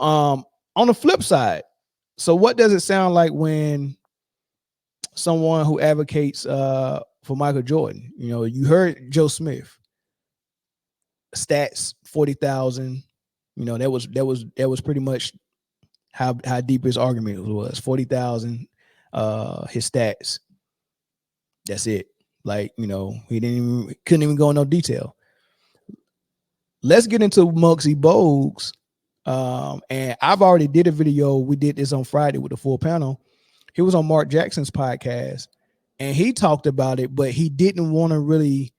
On the flip side, so what does it sound like when someone who advocates for Michael Jordan, you heard Joe Smith stats 40,000, that was pretty much how deep his argument was. 40,000 his stats. That's it. Like, couldn't even go in no detail. Let's get into Muggsy Bogues. And I've already did a video. We did this on Friday with the full panel. He was on Mark Jackson's podcast and he talked about it, but he didn't want to really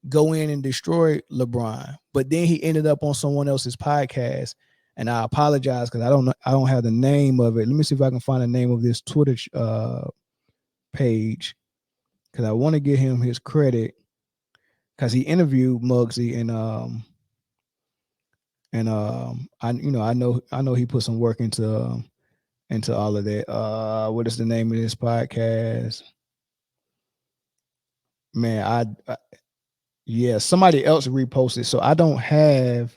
go in and destroy LeBron. But then he ended up on someone else's podcast. And I apologize because I don't have the name of it. Let me see if I can find the name of this Twitter page, because I want to give him his credit, because he interviewed Muggsy I know he put some work into all of that. What is the name of this podcast? Man, somebody else reposted, so I don't have.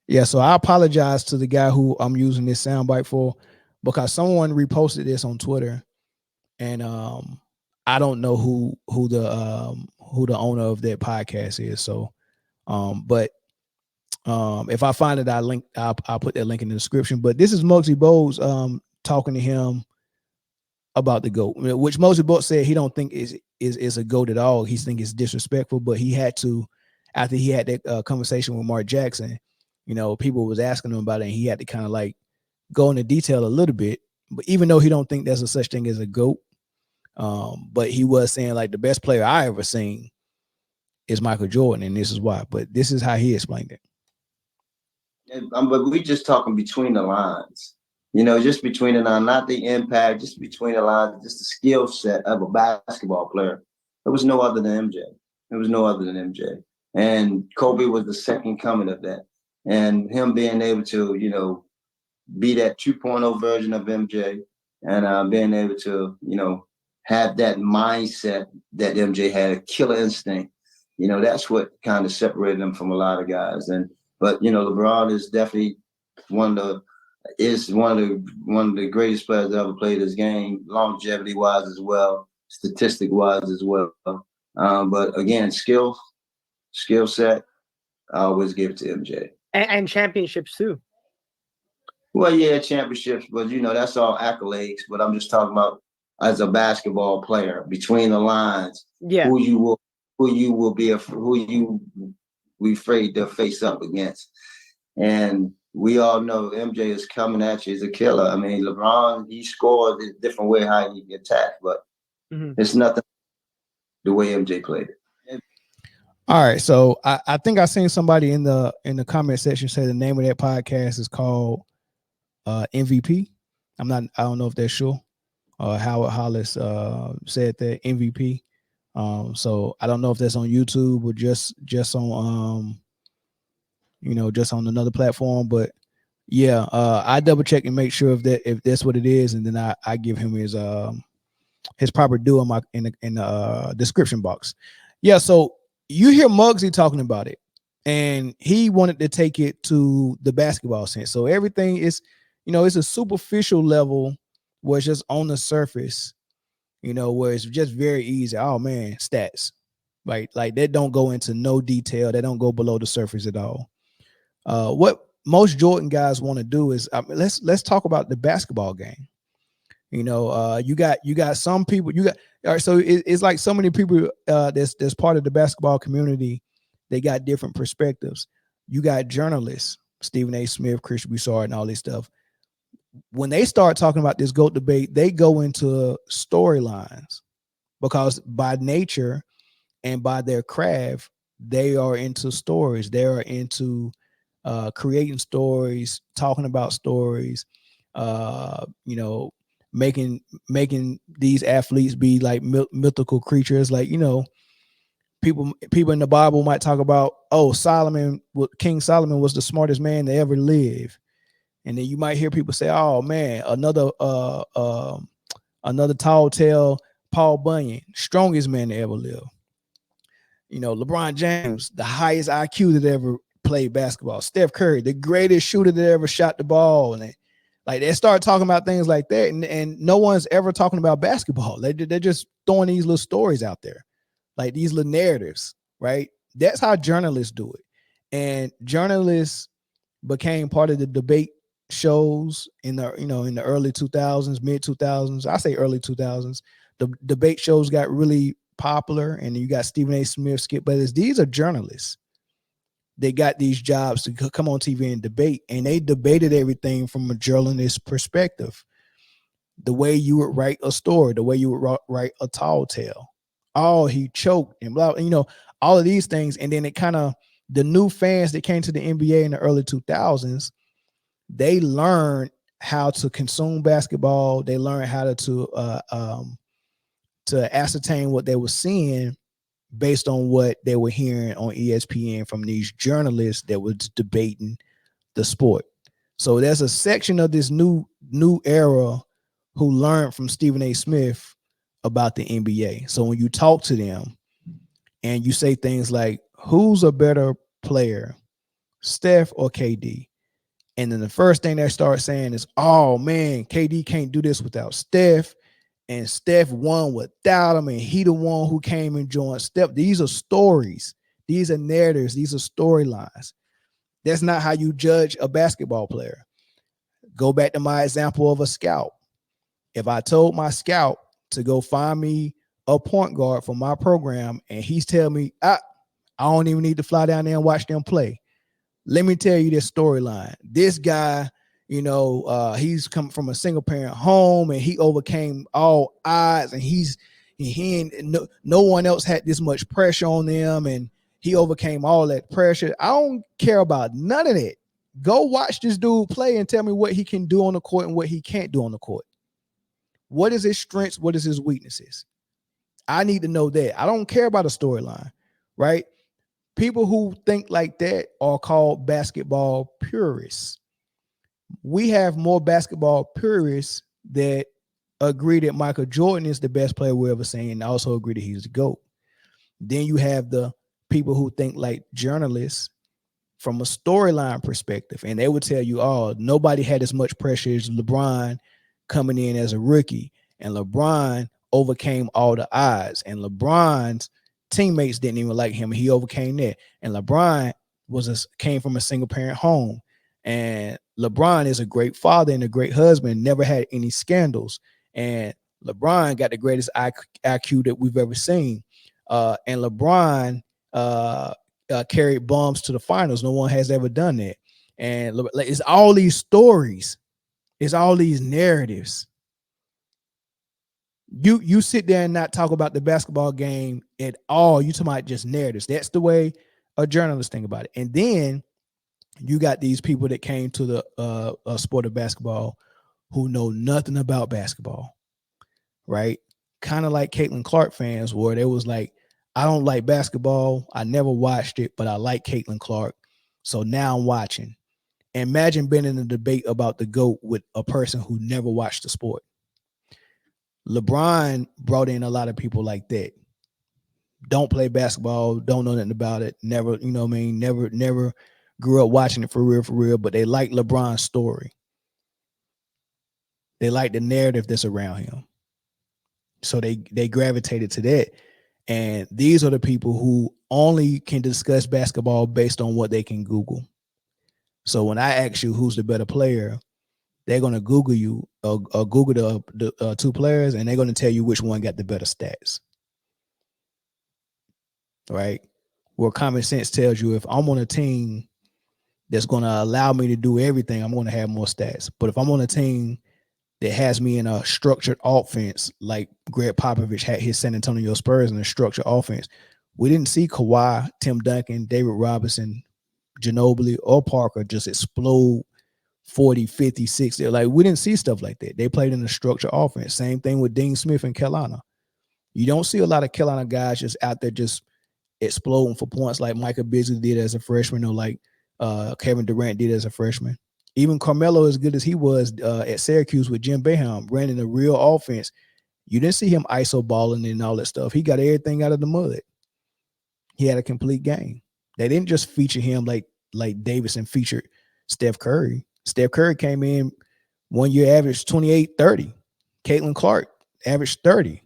Yeah, so I apologize to the guy who I'm using this soundbite for, because someone reposted this on Twitter, and I don't know who the owner of that podcast is. So, but if I find it, I'll put that link in the description. But this is Muggsy Bogues talking to him about the GOAT, which Muggsy Bogues said he don't think is a GOAT at all. He thinks it's disrespectful, but he had to, after he had that conversation with Mark Jackson, people was asking him about it, and he had to kind of like go into detail a little bit. But even though he don't think there's a such thing as a GOAT, but he was saying like the best player I ever seen is Michael Jordan, and this is why. But this is how he explained it. But we just talking between the lines, just between the lines, not the impact, just between the lines, just the skill set of a basketball player. There was no other than MJ. There was no other than MJ. And Kobe was the second coming of that. And him being able to, be that 2.0 version of MJ, and being able to, have that mindset that MJ had, a killer instinct, that's what kind of separated him from a lot of guys. But LeBron is definitely one of the greatest players that ever played this game, longevity wise as well, statistic wise as well. But again, skill set, I always give it to MJ. And championships too. Well, yeah, championships, but that's all accolades. But I'm just talking about as a basketball player, between the lines, who you we afraid to face up against. And we all know MJ is coming at you. He's a killer. I mean, LeBron, he scored a different way how he attacked, but it's nothing the way MJ played it. All right, so I think I seen somebody in the comment section say the name of that podcast is called MVP. I don't know if that's sure. Howard Hollis said that MVP. So I don't know if that's on YouTube or just on just on another platform. But yeah, I double check and make sure if that's what it is, and then I give him his proper due in the description box. Yeah, so you hear Muggsy talking about it, and he wanted to take it to the basketball sense. So everything is, it's a superficial level where it's just on the surface, where it's just very easy. Oh man, stats, right? Like that don't go into no detail. They don't go below the surface at all. What most Jordan guys want to do is let's talk about the basketball game. You got some people. All right. So it's like so many people that's part of the basketball community. They got different perspectives. You got journalists, Stephen A. Smith, Christian Broussard, and all this stuff. When they start talking about this GOAT debate, they go into storylines, because by nature and by their craft, they are into stories. They are into creating stories, talking about stories, making these athletes be like mythical creatures. Like, people in the Bible might talk about, King Solomon was the smartest man to ever live. And then you might hear people say, oh man, another tall tale, Paul Bunyan, strongest man to ever live. LeBron James, the highest IQ that ever played basketball. Steph Curry, the greatest shooter that ever shot the ball. And they start talking about things like that. And no one's ever talking about basketball. They're just throwing these little stories out there, like these little narratives, right? That's how journalists do it. And journalists became part of the debate shows in the early 2000s, mid 2000s. I say early 2000s. The debate shows got really popular, and you got Stephen A. Smith, Skip Bayless. These are journalists. They got these jobs to come on TV and debate, and they debated everything from a journalist perspective. The way you would write a story, the way you would write a tall tale. Oh, he choked and blah, all of these things. And then it kind of, the new fans that came to the NBA in the early 2000s, they learned how to consume basketball. They learned how to ascertain what they were seeing based on what they were hearing on ESPN from these journalists that was debating the sport. So there's a section of this new era who learned from Stephen A. Smith about the NBA. So when you talk to them and you say things like, who's a better player, Steph or KD? And then the first thing they start saying is, oh man, KD can't do this without Steph. And Steph won without him, and he the one who came and joined Steph. These are stories. These are narratives. These are storylines. That's not how you judge a basketball player. Go back to my example of a scout. If I told my scout to go find me a point guard for my program, and he's telling me, I don't even need to fly down there and watch them play. Let me tell you this storyline. This guy, he's come from a single parent home, and he overcame all odds, and no one else had this much pressure on them, and he overcame all that pressure. I don't care about none of that. Go watch this dude play and tell me what he can do on the court and what he can't do on the court. What is his strengths? What is his weaknesses? I need to know that. I don't care about a storyline, right? People who think like that are called basketball purists. We have more basketball purists that agree that Michael Jordan is the best player we ever seen, and also agree that he's the GOAT. Then you have the people who think like journalists from a storyline perspective, and they would tell you, oh, nobody had as much pressure as LeBron coming in as a rookie, and LeBron overcame all the odds, and LeBron's teammates didn't even like him, and he overcame that. And LeBron came from a single parent home, and LeBron is a great father and a great husband, never had any scandals, and LeBron got the greatest IQ that we've ever seen, and LeBron carried bombs to the finals. No one has ever done that. And it's all these stories, it's all these narratives. You sit there and not talk about the basketball game at all. You talk about just narratives. That's the way a journalist think about it. And then you got these people that came to the sport of basketball who know nothing about basketball, right? Kind of like Caitlin Clark fans, where they was like, I don't like basketball. I never watched it, but I like Caitlin Clark. So now I'm watching. Imagine being in a debate about the GOAT with a person who never watched the sport. LeBron brought in a lot of people like that. Don't play basketball, don't know nothing about it, never, never grew up watching it for real, but they like LeBron's story. They like the narrative that's around him. So they gravitated to that. And these are the people who only can discuss basketball based on what they can Google. So when I ask you who's the better player, they're going to Google you or Google the two players, and they're going to tell you which one got the better stats. Right? Where common sense tells you if I'm on a team that's going to allow me to do everything, I'm going to have more stats. But if I'm on a team that has me in a structured offense, like Greg Popovich had his San Antonio Spurs in a structured offense, we didn't see Kawhi, Tim Duncan, David Robinson, Ginobili, or Parker just explode 40, 50, 60. Like, we didn't see stuff like that. They played in a structured offense. Same thing with Dean Smith and Carolina. You don't see a lot of Carolina guys just out there just exploding for points like Michael Beasley did as a freshman, or like Kevin Durant did as a freshman. Even Carmelo, as good as he was at Syracuse with Jim Boeheim, ran in a real offense. You didn't see him ISO balling and all that stuff. He got everything out of the mud. He had a complete game. They didn't just feature him like like Davidson featured Steph Curry. Steph Curry came in 1 year averaged 28, 30. Caitlin Clark averaged 30.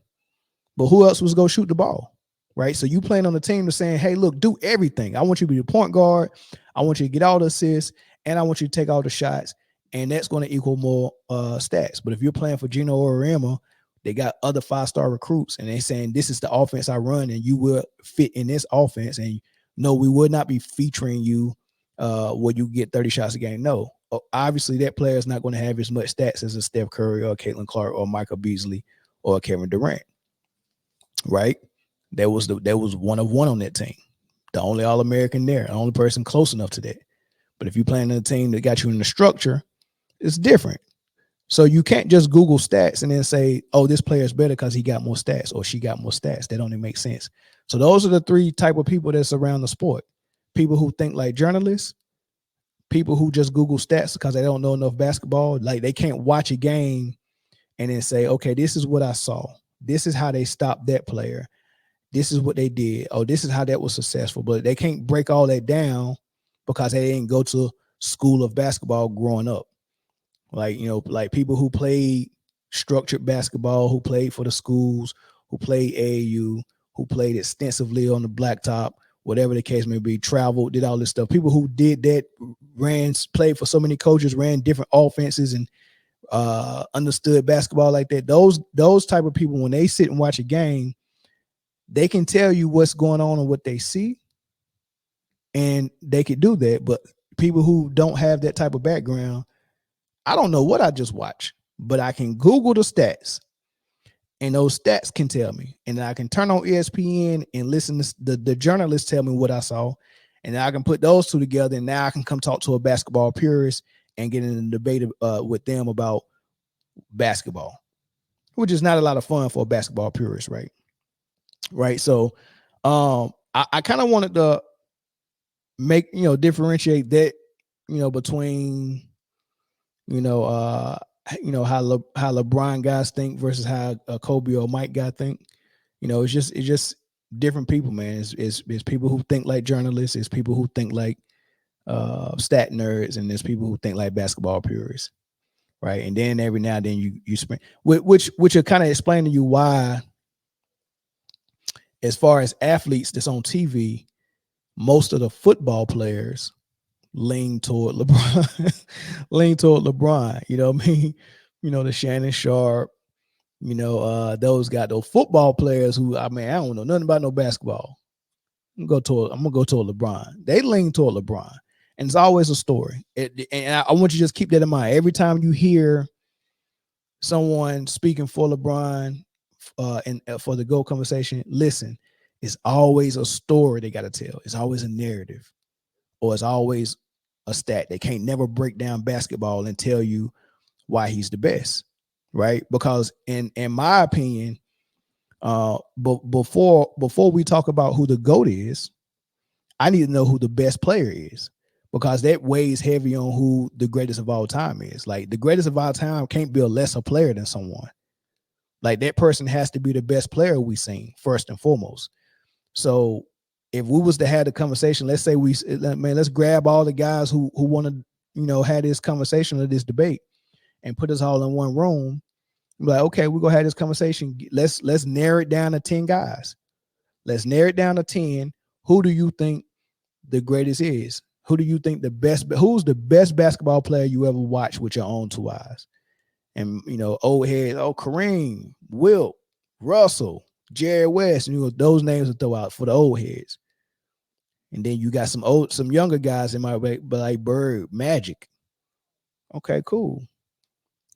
But who else was going to shoot the ball? Right. So you playing on the team to saying, hey, look, do everything. I want you to be the point guard. I want you to get all the assists, and I want you to take all the shots. And that's going to equal more stats. But if you're playing for Gino Auriemma, they got other 5-star recruits, and they're saying this is the offense I run, and you will fit in this offense. And no, we would not be featuring you where you get 30 shots a game. No, obviously that player is not going to have as much stats as a Steph Curry or Caitlin Clark or Michael Beasley or Kevin Durant. Right? There was one of one on that team. The only All-American there, the only person close enough to that. But if you're playing in a team that got you in the structure, it's different. So you can't just Google stats and then say, oh, this player is better because he got more stats or she got more stats. That don't even make sense. So those are the three type of people that's around the sport. People who think like journalists, people who just Google stats because they don't know enough basketball. Like they can't watch a game and then say, okay, this is what I saw. This is how they stopped that player. This is what they did. Oh, this is how that was successful. But they can't break all that down because they didn't go to school of basketball growing up. Like, like people who played structured basketball, who played for the schools, who played AAU, who played extensively on the blacktop, whatever the case may be, traveled, did all this stuff. People who did that, played for so many coaches, ran different offenses and understood basketball like that. Those type of people, when they sit and watch a game, they can tell you what's going on and what they see, and they could do that. But people who don't have that type of background, I don't know what I just watched, but I can Google the stats, and those stats can tell me. And I can turn on ESPN and listen to the journalists tell me what I saw, and I can put those two together, and now I can come talk to a basketball purist and get in a debate with them about basketball, which is not a lot of fun for a basketball purist, right? Right. So I kind of wanted to make, differentiate that, between, how LeBron guys think versus how Kobe or Mike guy think. It's just different people, man. It's people who think like journalists. It's people who think like stat nerds, and there's people who think like basketball purists, right? And then every now and then you spend, which will kind of explain to you why, as far as athletes that's on TV, most of the football players lean toward LeBron, You know what I mean? The Shannon Sharp, those football players who, I don't know nothing about no basketball. I'm gonna go toward LeBron. They lean toward LeBron, and it's always a story. And I want you to just keep that in mind. Every time you hear someone speaking for LeBron, and for the GOAT conversation, listen, it's always a story they got to tell. It's always a narrative, or it's always a stat. They can't never break down basketball and tell you why he's the best, right? Because in my opinion, before we talk about who the GOAT is, I need to know who the best player is, because that weighs heavy on who the greatest of all time is. Like the greatest of all time can't be a lesser player than someone. Like that person has to be the best player we've seen first and foremost. So if we was to have the conversation, let's say let's grab all the guys who want to, have this conversation or this debate and put us all in one room. Like, okay, we're gonna have this conversation. Let's narrow it down to 10 guys. Let's narrow it down to 10. Who do you think the greatest is? Who do you think who's the best basketball player you ever watched with your own two eyes? And, old heads, Kareem, Wilt, Russell, Jerry West, those names to throw out for the old heads. And then you got some younger guys in my way, but like Bird, Magic. Okay, cool.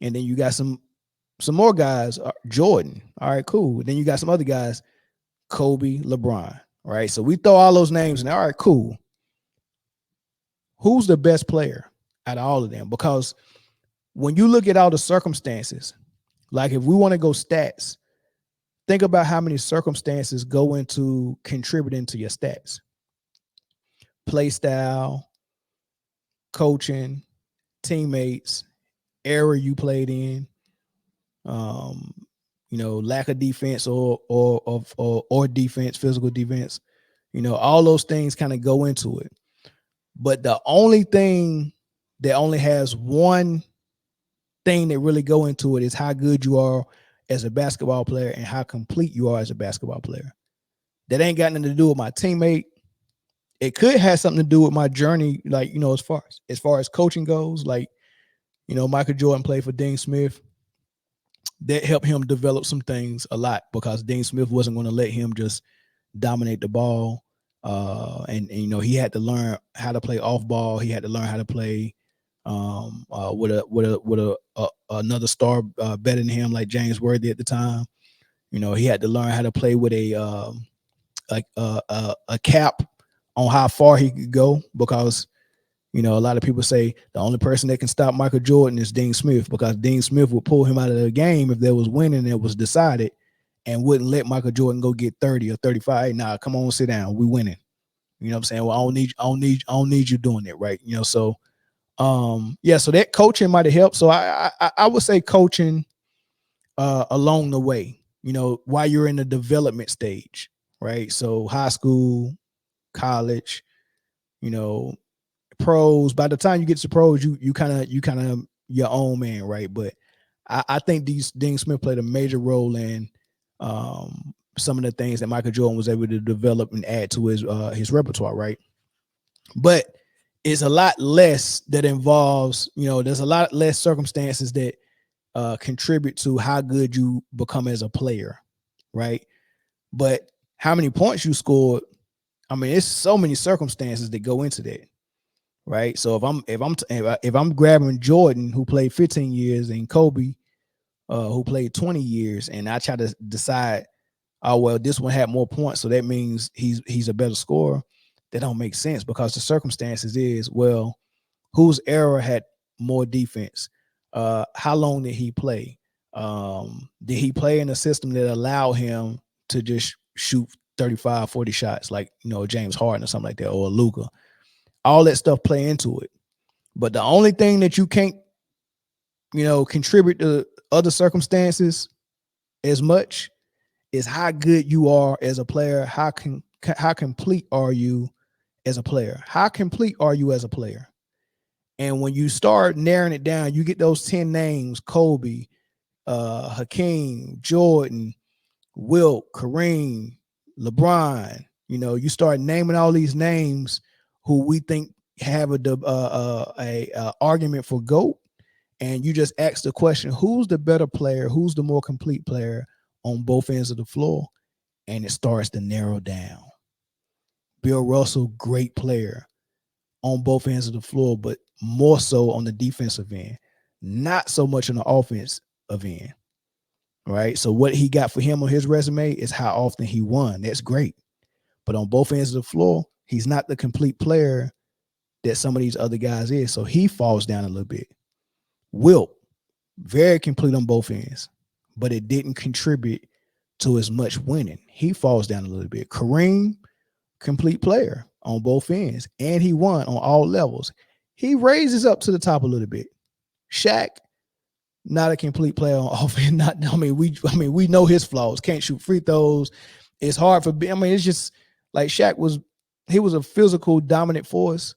And then you got some more guys, Jordan. All right, cool. Then you got some other guys, Kobe, LeBron. All right, so we throw all those names in. All right, cool. Who's the best player out of all of them? Because when you look at all the circumstances, like if we want to go stats, think about how many circumstances go into contributing to your stats. Play style, coaching, teammates, era you played in, lack of defense or defense, physical defense. All those things kind of go into it. But the only thing that only has one thing that really go into it is how good you are as a basketball player and how complete you are as a basketball player. That ain't got nothing to do with my teammate. It could have something to do with my journey, like, as far as coaching goes. Like, Michael Jordan played for Dean Smith. That helped him develop some things a lot because Dean Smith wasn't going to let him just dominate the ball. And he had to learn how to play off ball. He had to learn how to play with another star better than him, like James Worthy at the time. He had to learn how to play with a cap on how far he could go because a lot of people say the only person that can stop Michael Jordan is Dean Smith because Dean Smith would pull him out of the game if there was winning that was decided and wouldn't let Michael Jordan go get 30 or 35. Hey, nah, come on, sit down. We winning. You know what I'm saying? Well, I don't need you doing it, right? So so that coaching might have helped. So I would say coaching along the way, while you're in the development stage, right? So high school, college, pros. By the time you get to pros, you kind of your own man, right? But I think Dean Smith played a major role in some of the things that Michael Jordan was able to develop and add to his repertoire, right? But it's a lot less that involves, there's a lot less circumstances that contribute to how good you become as a player, right? But how many points you scored, I mean, it's so many circumstances that go into that, right? So if I'm grabbing Jordan, who played 15 years, and Kobe, who played 20 years, and I try to decide, oh well, this one had more points, so that means he's a better scorer. That don't make sense because the circumstances is, well, whose era had more defense? How long did he play? Did he play in a system that allowed him to just shoot 35, 40 shots like, James Harden or something like that, or Luka? All that stuff play into it. But the only thing that you can't, contribute to other circumstances as much is how good you are as a player. How complete are you as a player? How complete are you as a player? And when you start narrowing it down, you get those 10 names: Kobe, Hakeem, Jordan, Wilt, Kareem, LeBron. You start naming all these names who we think have a argument for GOAT, and you just ask the question: who's the better player? Who's the more complete player on both ends of the floor? And it starts to narrow down. Bill Russell, great player on both ends of the floor, but more so on the defensive end, not so much on the offensive end, right? So what he got for him on his resume is how often he won. That's great. But on both ends of the floor, he's not the complete player that some of these other guys is. So he falls down a little bit. Wilt, very complete on both ends, but it didn't contribute to as much winning. He falls down a little bit. Kareem, complete player on both ends, and he won on all levels. He raises up to the top a little bit. Shaq, not a complete player on offense. We know his flaws. Can't shoot free throws. It's hard for. It's just like Shaq was. He was a physical dominant force,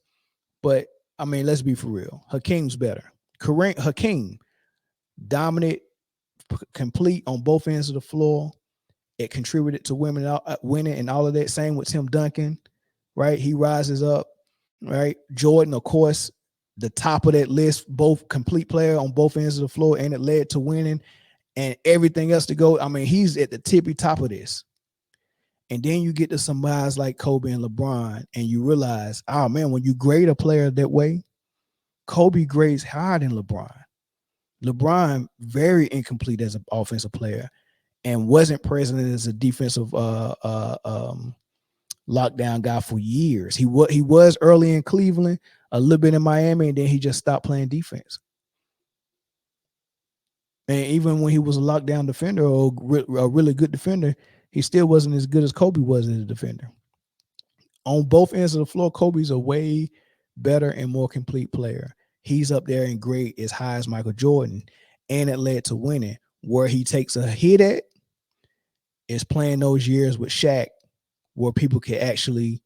but let's be for real. Hakeem's better. Hakeem, dominant, complete on both ends of the floor. It contributed to winning and all of that. Same with Tim Duncan, right? He rises up, right? Jordan, of course, the top of that list, both complete player on both ends of the floor, and it led to winning and everything else to go. He's at the tippy top of this. And then you get to some guys like Kobe and LeBron, and you realize, oh man, when you grade a player that way, Kobe grades higher than LeBron. LeBron, very incomplete as an offensive player, and wasn't present as a defensive lockdown guy for years. He was early in Cleveland, a little bit in Miami, and then he just stopped playing defense. And even when he was a lockdown defender or a really good defender, he still wasn't as good as Kobe was as a defender. On both ends of the floor, Kobe's a way better and more complete player. He's up there in grade as high as Michael Jordan, and it led to winning. Where he takes a hit at is playing those years with Shaq, where people can actually,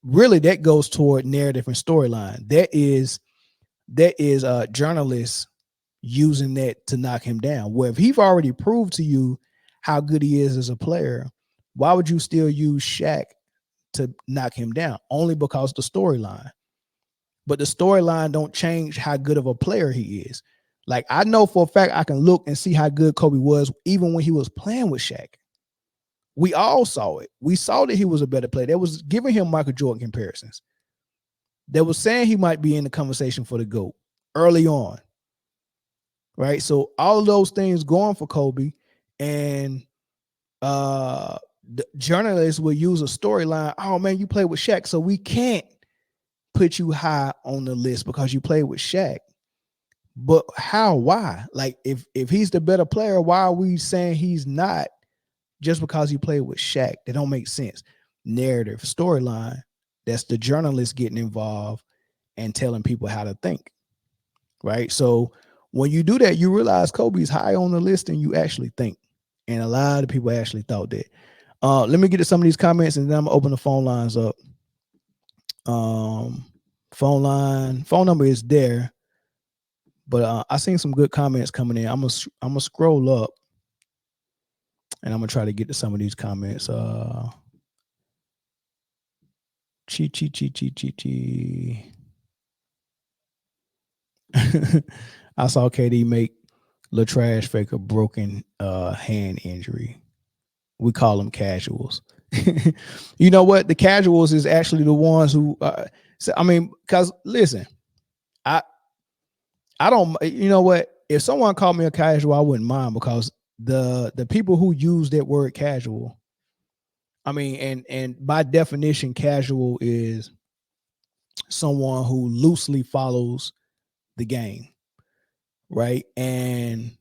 really that goes toward narrative and storyline. That is journalists using that to knock him down. Where if he's already proved to you how good he is as a player, why would you still use Shaq to knock him down? Only because the storyline. But the storyline don't change how good of a player he is. Like, I know for a fact I can look and see how good Kobe was even when he was playing with Shaq. We all saw it. We saw that he was a better player. That was giving him Michael Jordan comparisons. That was saying he might be in the conversation for the GOAT early on. Right? So all of those things going for Kobe, and the journalists will use a storyline. Oh man, you played with Shaq, so we can't put you high on the list because you played with Shaq. But how? Why? Like, if he's the better player, why are we saying he's not just because he played with Shaq? That don't make sense. Narrative, storyline, that's the journalist getting involved and telling people how to think. Right? So when you do that, you realize Kobe's high on the list and you actually think. And a lot of people actually thought that. Let me get to some of these comments and then I'm gonna open the phone lines up. Phone number is there. But I seen some good comments coming in. I'm gonna scroll up, and I'm gonna try to get to some of these comments. I saw KD make Latrash fake a broken hand injury. We call them casuals. You know what? The casuals is actually the ones who. Because listen, I don't, you know what? If someone called me a casual, I wouldn't mind, because the people who use that word casual, and by definition, casual is someone who loosely follows the game, right? And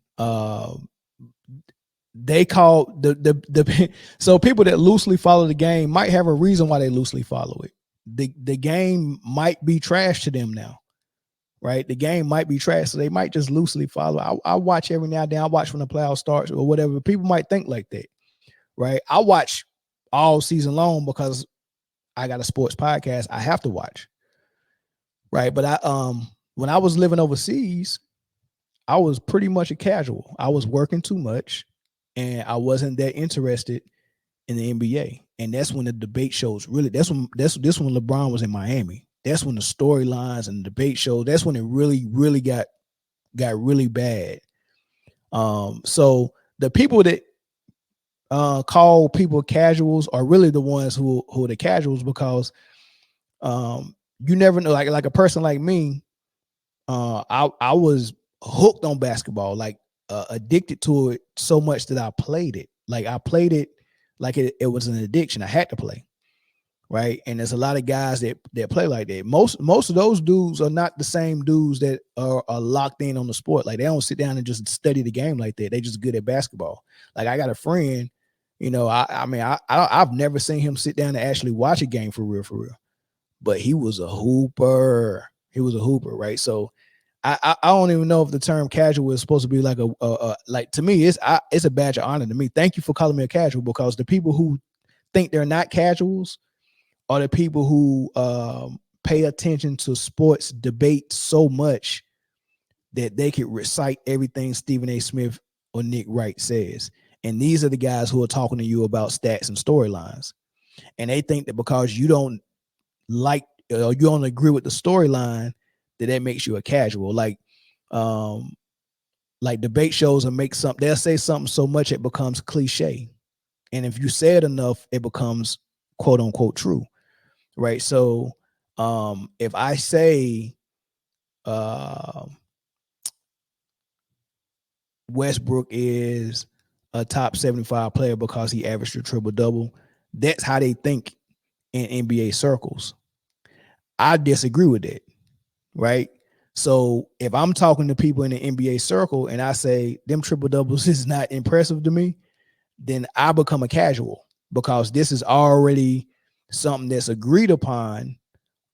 they call the so people that loosely follow the game might have a reason why they loosely follow it. The game might be trash to them now. Right, the game might be trash, so they might just loosely follow. I watch every now and then. I watch when the playoffs starts or whatever. People might think like that, right? I watch all season long because I got a sports podcast. I have to watch, right? But when I was living overseas, I was pretty much a casual. I was working too much, and I wasn't that interested in the NBA. And that's when the debate shows really. That's when LeBron was in Miami. That's when the storylines and the debate shows, that's when it really got really bad. So the people that call people casuals are really the ones who are the casuals, because you never know. Like a person like me, I was hooked on basketball, like addicted to it so much that I played it. Like I played it like it was an addiction. I had to play. Right. And there's a lot of guys that play like that. Most of those dudes are not the same dudes that are locked in on the sport. Like, they don't sit down and just study the game like that. They just good at basketball. Like, I got a friend, I've never seen him sit down and actually watch a game for real. But he was a hooper. Right. So I don't even know if the term casual is supposed to be like like, to me, it's a badge of honor to me. Thank you for calling me a casual, because the people who think they're not casuals are the people who pay attention to sports debate so much that they could recite everything Stephen A. Smith or Nick Wright says. And these are the guys who are talking to you about stats and storylines. And they think that because you don't like or you don't agree with the storyline, that makes you a casual. Like debate shows and they'll say something so much it becomes cliche. And if you say it enough, it becomes quote unquote true. Right. So if I say Westbrook is a top 75 player because he averaged a triple-double, that's how they think in NBA circles. I disagree with that. Right. So if I'm talking to people in the NBA circle and I say them triple-doubles is not impressive to me, then I become a casual, because this is already something that's agreed upon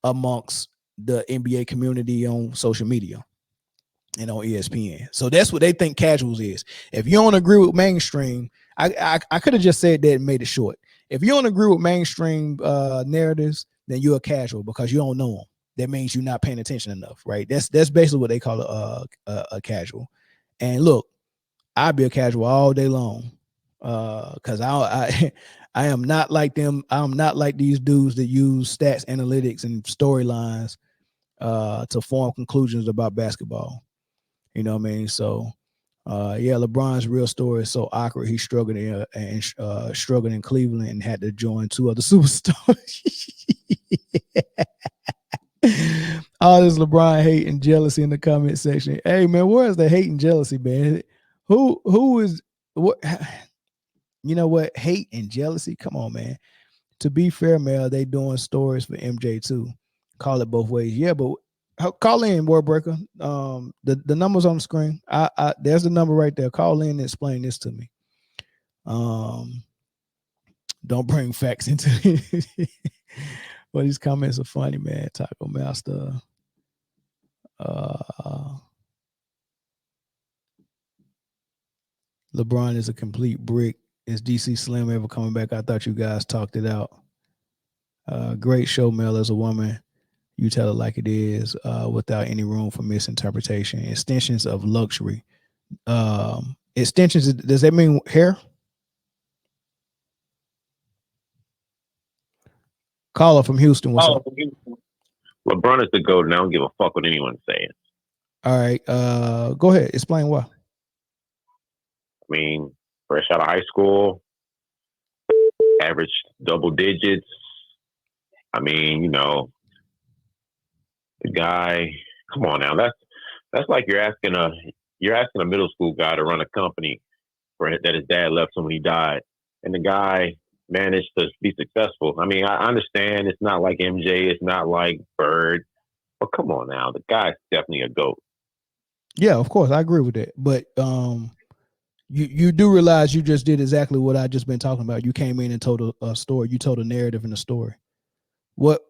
amongst the NBA community on social media and on ESPN. So that's what they think casuals is. If you don't agree with mainstream, I could have just said that and made it short. If you don't agree with mainstream narratives, then you're a casual because you don't know them. That means you're not paying attention enough, right? That's basically what they call a casual. And look, I'd be a casual all day long, because I I am not like them. I'm not like these dudes that use stats, analytics, and storylines to form conclusions about basketball. You know what I mean? So, yeah, LeBron's real story is so awkward. He struggled struggled in Cleveland and had to join 2 other superstars. All this LeBron hate and jealousy in the comment section. Hey man, where is the hate and jealousy, man? Who is what? You know what? Hate and jealousy. Come on, man. To be fair, Mel, they doing stories for MJ too. Call it both ways. Yeah, but call in, word breaker. The number's on the screen. There's the number right there. Call in and explain this to me. Don't bring facts into it. Well, these comments are funny, man. Taco Master. LeBron is a complete brick. Is DC Slim ever coming back? I thought you guys talked it out. Great show, Mel. As a woman, you tell it like it is, without any room for misinterpretation. Extensions of luxury. Extensions, does that mean hair? Caller from Houston. What's up? LeBron is the GOAT, and I don't give a fuck what anyone's saying. All right. Go ahead. Explain why. I mean, fresh out of high school, average double digits. I mean, you know, the guy. Come on now, that's like you're asking a middle school guy to run a company that his dad left him when he died, and the guy managed to be successful. I mean, I understand it's not like MJ, it's not like Bird, but come on now, the guy's definitely a GOAT. Yeah, of course, I agree with that. But you do realize you just did exactly what I just been talking about. You came in and told a story. You told a narrative in the story. What?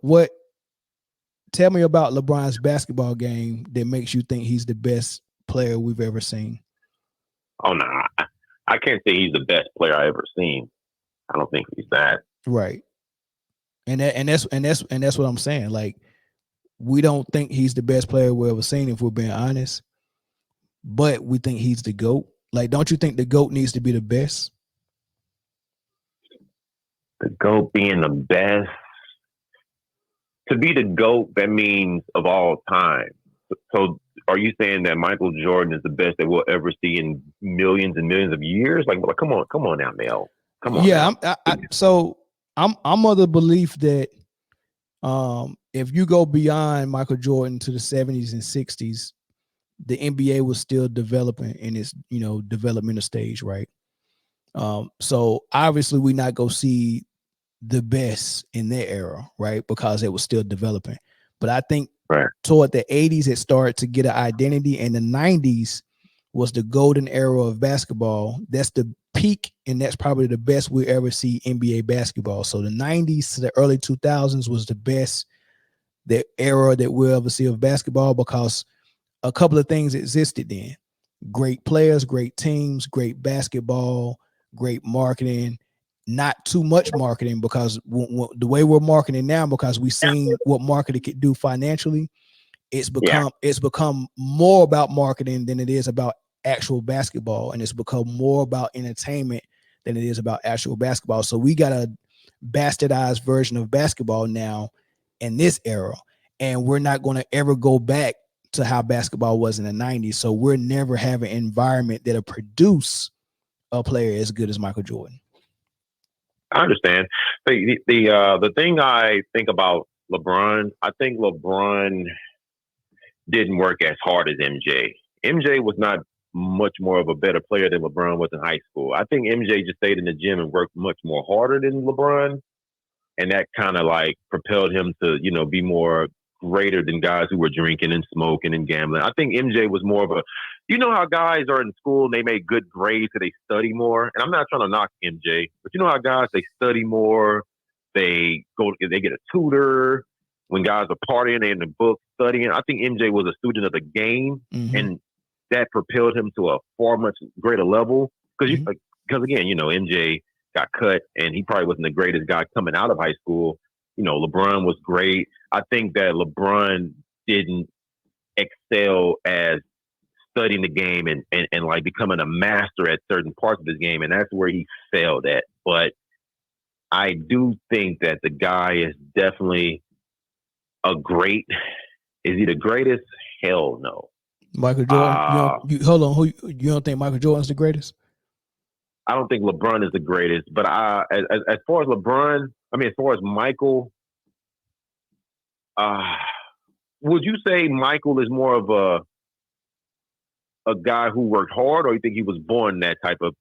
Tell me about LeBron's basketball game that makes you think he's the best player we've ever seen. Oh no, I can't say he's the best player I ever seen. I don't think he's that. Right. And that's what I'm saying. Like, we don't think he's the best player we've ever seen, if we're being honest. But we think he's the GOAT. Like, don't you think the GOAT needs to be the best? The GOAT being the best. To be the GOAT, that means of all time. So are you saying that Michael Jordan is the best that we'll ever see in millions and millions of years? Like come on now, Mel. Come on. Yeah, I'm of the belief that if you go beyond Michael Jordan to the 70s and 60s, the NBA was still developing in its, developmental stage, right? So obviously we not go see the best in their era, right? Because it was still developing. But I think toward the 80s, it started to get an identity, and the 90s was the golden era of basketball. That's the peak, and that's probably the best we ever see NBA basketball. So the 90s to the early 2000s was the best, the era that we'll ever see of basketball, because a couple of things existed then. Great players, great teams, great basketball, great marketing. Not too much marketing, because the way we're marketing now, because we've seen what marketing could do financially, it's become more about marketing than it is about actual basketball, and it's become more about entertainment than it is about actual basketball. So we got a bastardized version of basketball now in this era, and we're not going to ever go back to how basketball was in the 90s. So we're never have an environment that'll produce a player as good as Michael Jordan. I understand. The thing I think about LeBron, I think LeBron didn't work as hard as MJ. MJ was not much more of a better player than LeBron was in high school. I think MJ just stayed in the gym and worked much more harder than LeBron, and that kind of like propelled him to, be more greater than guys who were drinking and smoking and gambling. I think MJ was more of a, how guys are in school and they make good grades, so they study more. And I'm not trying to knock MJ, but you know how guys, they study more, they get a tutor. When guys are partying, they're in the book studying. I think MJ was a student of the game, and that propelled him to a far much greater level. Because again, MJ got cut, and he probably wasn't the greatest guy coming out of high school. LeBron was great. I think that LeBron didn't excel as studying the game and like becoming a master at certain parts of his game, and that's where he failed at. But I do think that the guy is definitely a great. Is he the greatest? Hell no. Michael Jordan. Hold on. Who you don't think Michael Jordan's the greatest? I don't think LeBron is the greatest, but as far as LeBron, as far as Michael, would you say Michael is more of a guy who worked hard, or you think he was born that type of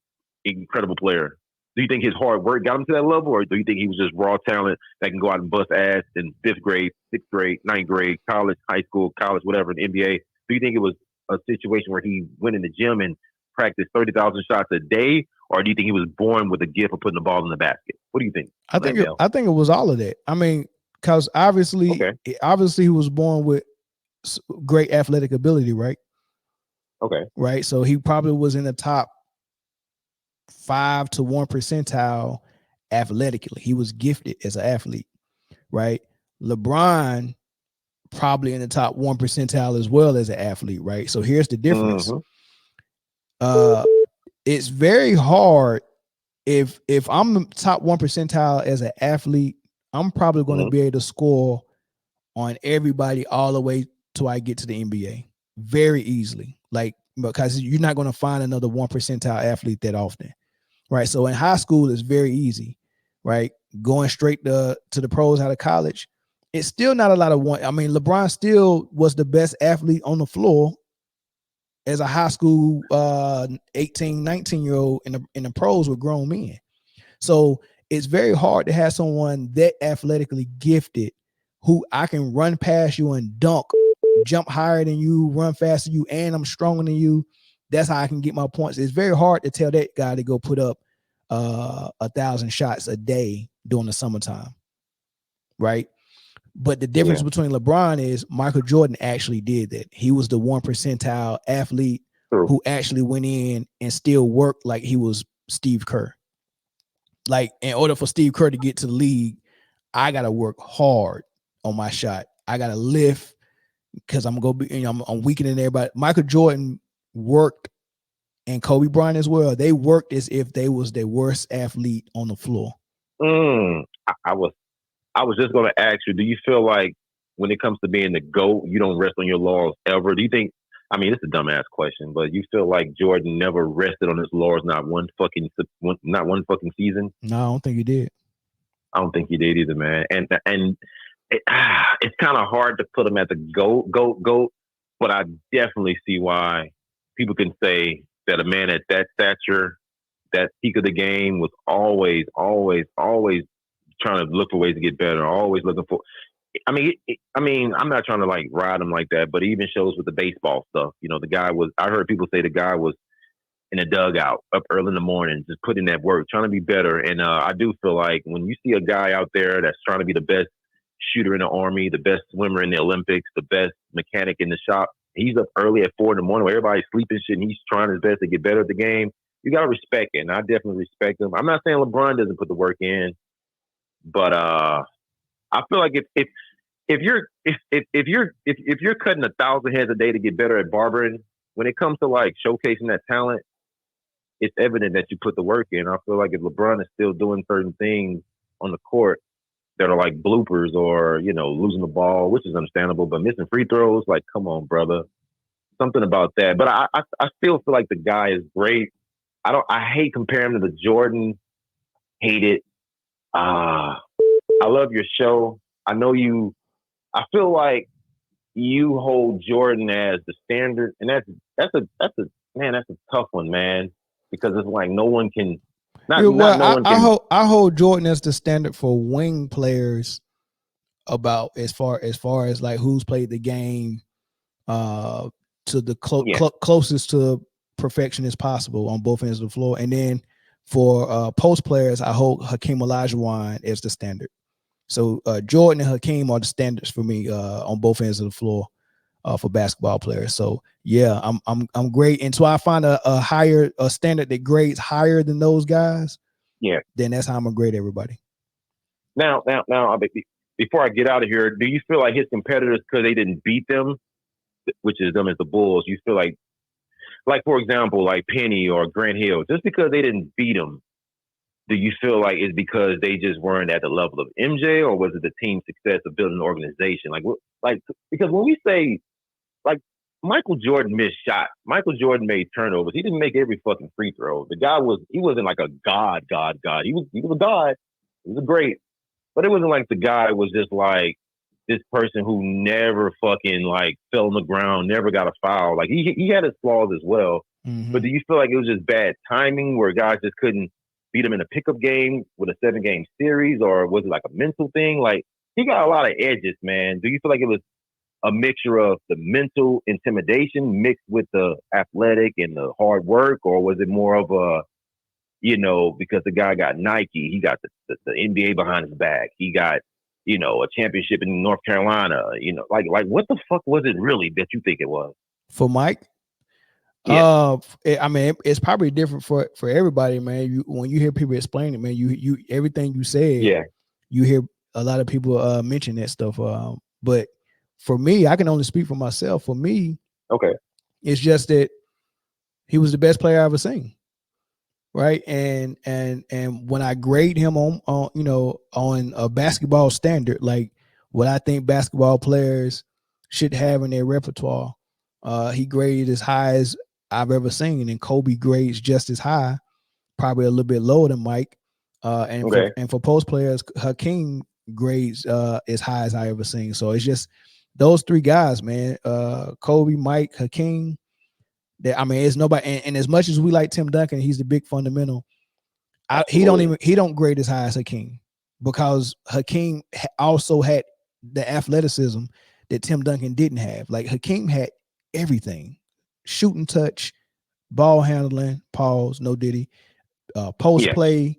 incredible player? Do you think his hard work got him to that level, or do you think he was just raw talent that can go out and bust ass in 5th grade, 6th grade, 9th grade, college, high school, college, whatever, in the NBA? Do you think it was a situation where he went in the gym and practiced 30,000 shots a day, or do you think he was born with a gift of putting the ball in the basket? What do you think? I think it was all of that. Because obviously he was born with great athletic ability, right? Okay. Right. So he probably was in the top 5 to 1 percentile athletically. He was gifted as an athlete, right? LeBron probably in the top 1 percentile as well as an athlete, right? So here's the difference. It's very hard if I'm top 1 percentile as an athlete, I'm probably going to be able to score on everybody all the way till I get to the NBA very easily. Like, because you're not going to find another 1 percentile athlete that often, right? So in high school, it's very easy, right? Going straight to the pros out of college, it's still not a lot of one. LeBron still was the best athlete on the floor as a high school 18, 19-year-old in the pros with grown men. So it's very hard to have someone that athletically gifted who I can run past you and dunk, jump higher than you, run faster than you, and I'm stronger than you. That's how I can get my points. It's very hard to tell that guy to go put up 1,000 shots a day during the summertime, right? But the difference between LeBron is Michael Jordan actually did that. He was the 1 percentile athlete who actually went in and still worked like he was Steve Kerr. Like, in order for Steve Kerr to get to the league, I got to work hard on my shot. I got to lift because I'm going to be, I'm weakening everybody. Michael Jordan worked, and Kobe Bryant as well. They worked as if they was their worst athlete on the floor. I was just going to ask you, do you feel like when it comes to being the GOAT, you don't rest on your laurels ever? Do you think, it's a dumbass question, but you feel like Jordan never rested on his laurels, not one fucking season? No, I don't think he did. I don't think he did either, man. And it's kind of hard to put him at the GOAT, but I definitely see why people can say that a man at that stature, that peak of the game, was always trying to look for ways to get better, always looking for. I'm not trying to like ride him like that, but it even shows with the baseball stuff. The guy was. I heard people say the guy was in a dugout up early in the morning, just putting that work, trying to be better. And I do feel like when you see a guy out there that's trying to be the best shooter in the Army, the best swimmer in the Olympics, the best mechanic in the shop, he's up early at 4 a.m. where everybody's sleeping shit, and he's trying his best to get better at the game. You gotta respect it, and I definitely respect him. I'm not saying LeBron doesn't put the work in. But I feel like if you're cutting 1,000 heads a day to get better at barbering, when it comes to like showcasing that talent, it's evident that you put the work in. I feel like if LeBron is still doing certain things on the court that are like bloopers or losing the ball, which is understandable, but missing free throws, like, come on, brother, something about that. But I still feel like the guy is great. I hate comparing him to the Jordan. Hate it. I love your show. I know you. I feel like you hold Jordan as the standard, and that's a tough one, man, because it's like no one can. I hold Jordan as the standard for wing players about as far as like who's played the game to the closest to perfection as possible on both ends of the floor, and then for post players, I hold Hakeem Olajuwon as the standard. So Jordan and Hakeem are the standards for me on both ends of the floor for basketball players. So yeah, I'm great, and so I find a higher standard that grades higher than those guys. Yeah, then that's how I'm gonna grade everybody. Now, before I get out of here, do you feel like his competitors, because they didn't beat them, which is them as the Bulls, you feel like for example, like Penny or Grant Hill, just because they didn't beat them, do you feel like it's because they just weren't at the level of MJ, or was it the team success of building an organization? Because when we say, like, Michael Jordan missed shots, Michael Jordan made turnovers. He didn't make every fucking free throw. The guy he wasn't like a god. He was a god. He was a great, but it wasn't like the guy was just like this person who never fucking like fell on the ground, never got a foul. Like he had his flaws as well. Mm-hmm. But do you feel like it was just bad timing where guys just couldn't beat him in a pickup game with a 7-game series, or was it like a mental thing? Like, he got a lot of edges, man. Do you feel like it was a mixture of the mental intimidation mixed with the athletic and the hard work, or was it more of a, because the guy got Nike, he got the NBA behind his back, he got, a championship in North Carolina, like what the fuck was it really that you think it was? For Mike? Yeah. I mean, it's probably different for everybody, man. When you hear people explain it, man, you everything you said, yeah, you hear a lot of people mention that stuff. But for me, I can only speak for myself. For me, okay, it's just that he was the best player I ever seen, right? And when I grade him on a basketball standard, like what I think basketball players should have in their repertoire, he graded as high as I've ever seen, and Kobe grades just as high, probably a little bit lower than Mike. And for post players, Hakeem grades as high as I ever seen. So it's just those three guys, man. Kobe, Mike, Hakeem. It's nobody. And as much as we like Tim Duncan, he's the big fundamental. He don't grade as high as Hakeem, because Hakeem also had the athleticism that Tim Duncan didn't have. Like, Hakeem had everything: shooting, touch, ball handling, pause, no diddy, post play,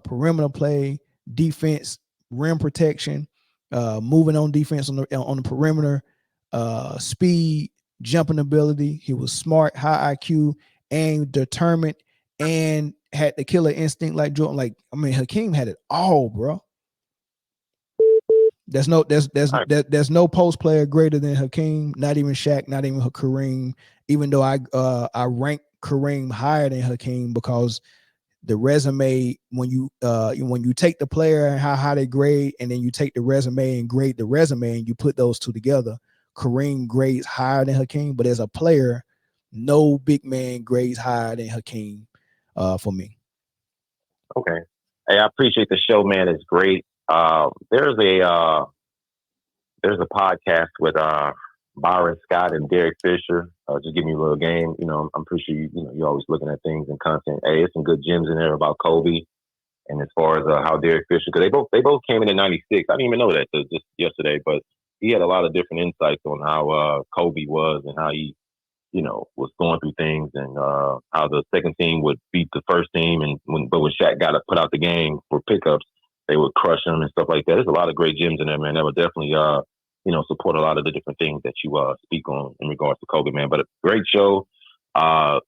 perimeter play, defense, rim protection, moving on defense on the perimeter, speed, jumping ability. He was smart, high IQ, and determined, and had the killer instinct like Jordan. Like, Hakeem had it all, bro. There's no post player greater than Hakeem. Not even Shaq. Not even Kareem. Even though I rank Kareem higher than Hakeem, because the resume, when you take the player and how high they grade, and then you take the resume and grade the resume, and you put those two together, Kareem grades higher than Hakeem. But as a player, no big man grades higher than Hakeem for me. Okay. Hey, I appreciate the show, man. It's great. There's a podcast with Byron Scott and Derek Fisher. Just give me a little game. I'm pretty sure you're always looking at things and content. Hey, there's some good gems in there about Kobe, and as far as how Derek Fisher, because they both came in '96. I didn't even know that just yesterday, but he had a lot of different insights on how Kobe was, and how he was going through things, and how the second team would beat the first team, and when Shaq got to put out the game for pickups, they would crush them and stuff like that. There's a lot of great gems in there, man. That would definitely support a lot of the different things that you speak on in regards to Kobe, man. But a great show. LeBron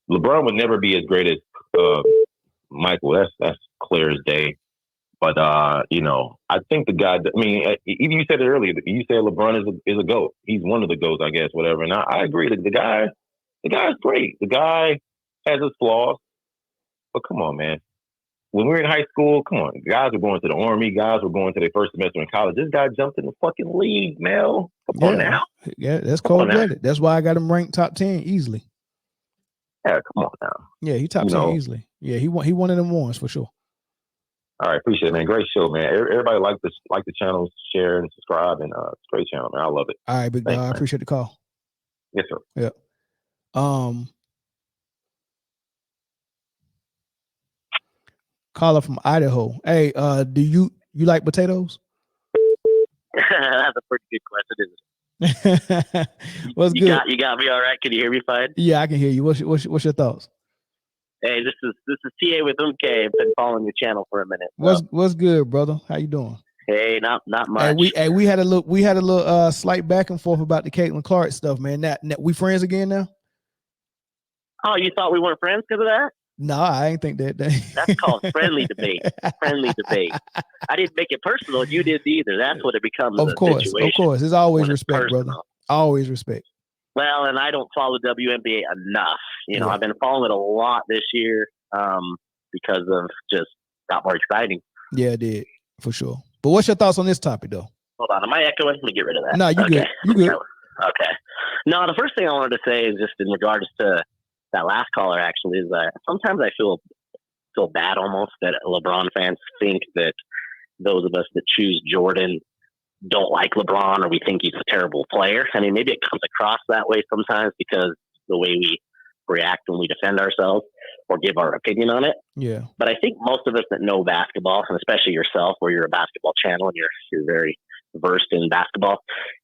would never be as great as Michael. That's clear as day. But I think the guy. Even you said it earlier. You said LeBron is a GOAT. He's one of the GOATs, I guess. Whatever. And I agree. The guy's great. The guy has his flaws. But come on, man. When we were in high school, come on, guys were going to the Army. Guys were going to their first semester in college. This guy jumped in the fucking league, Mel. Come on now. Yeah, that's cold-blooded. That's why I got him ranked top 10 easily. Yeah, come on now. Yeah, he top 10 easily. Yeah, he one of them ones for sure. All right, appreciate it, man. Great show, man. Everybody like the channel, share and subscribe, and it's a great channel, man. I love it. All right, big dog. I appreciate the call. Yes, sir. Yeah. Caller from Idaho. Hey, do you like potatoes? That's a pretty good question, isn't it? What's good? You got me all right? Can you hear me fine? Yeah, I can hear you. What's your thoughts? Hey, this is TA with I've been following your channel for a minute. What's good, brother? How you doing? Hey, not much. We had a little slight back and forth about the Caitlin Clark stuff, man. Now we friends again now? Oh, you thought we weren't friends because of that? No, I ain't think that. That's called friendly debate. Friendly debate. I didn't make it personal, and you didn't either. That's what it becomes. Of course, it's always respect, brother. Always respect. Well, and I don't follow WNBA enough. Yeah. I've been following it a lot this year because of just got more exciting. Yeah, it did for sure. But what's your thoughts on this topic, though? Hold on, am I echoing? Let me get rid of that. No, you good. You good. Okay. No, the first thing I wanted to say is just in regards to that last caller. Actually, is that sometimes I feel bad almost that LeBron fans think that those of us that choose Jordan don't like LeBron or we think he's a terrible player. I mean, maybe it comes across that way sometimes because the way we react when we defend ourselves or give our opinion on it. Yeah. But I think most of us that know basketball, and especially yourself, where you're a basketball channel and you're very versed in basketball,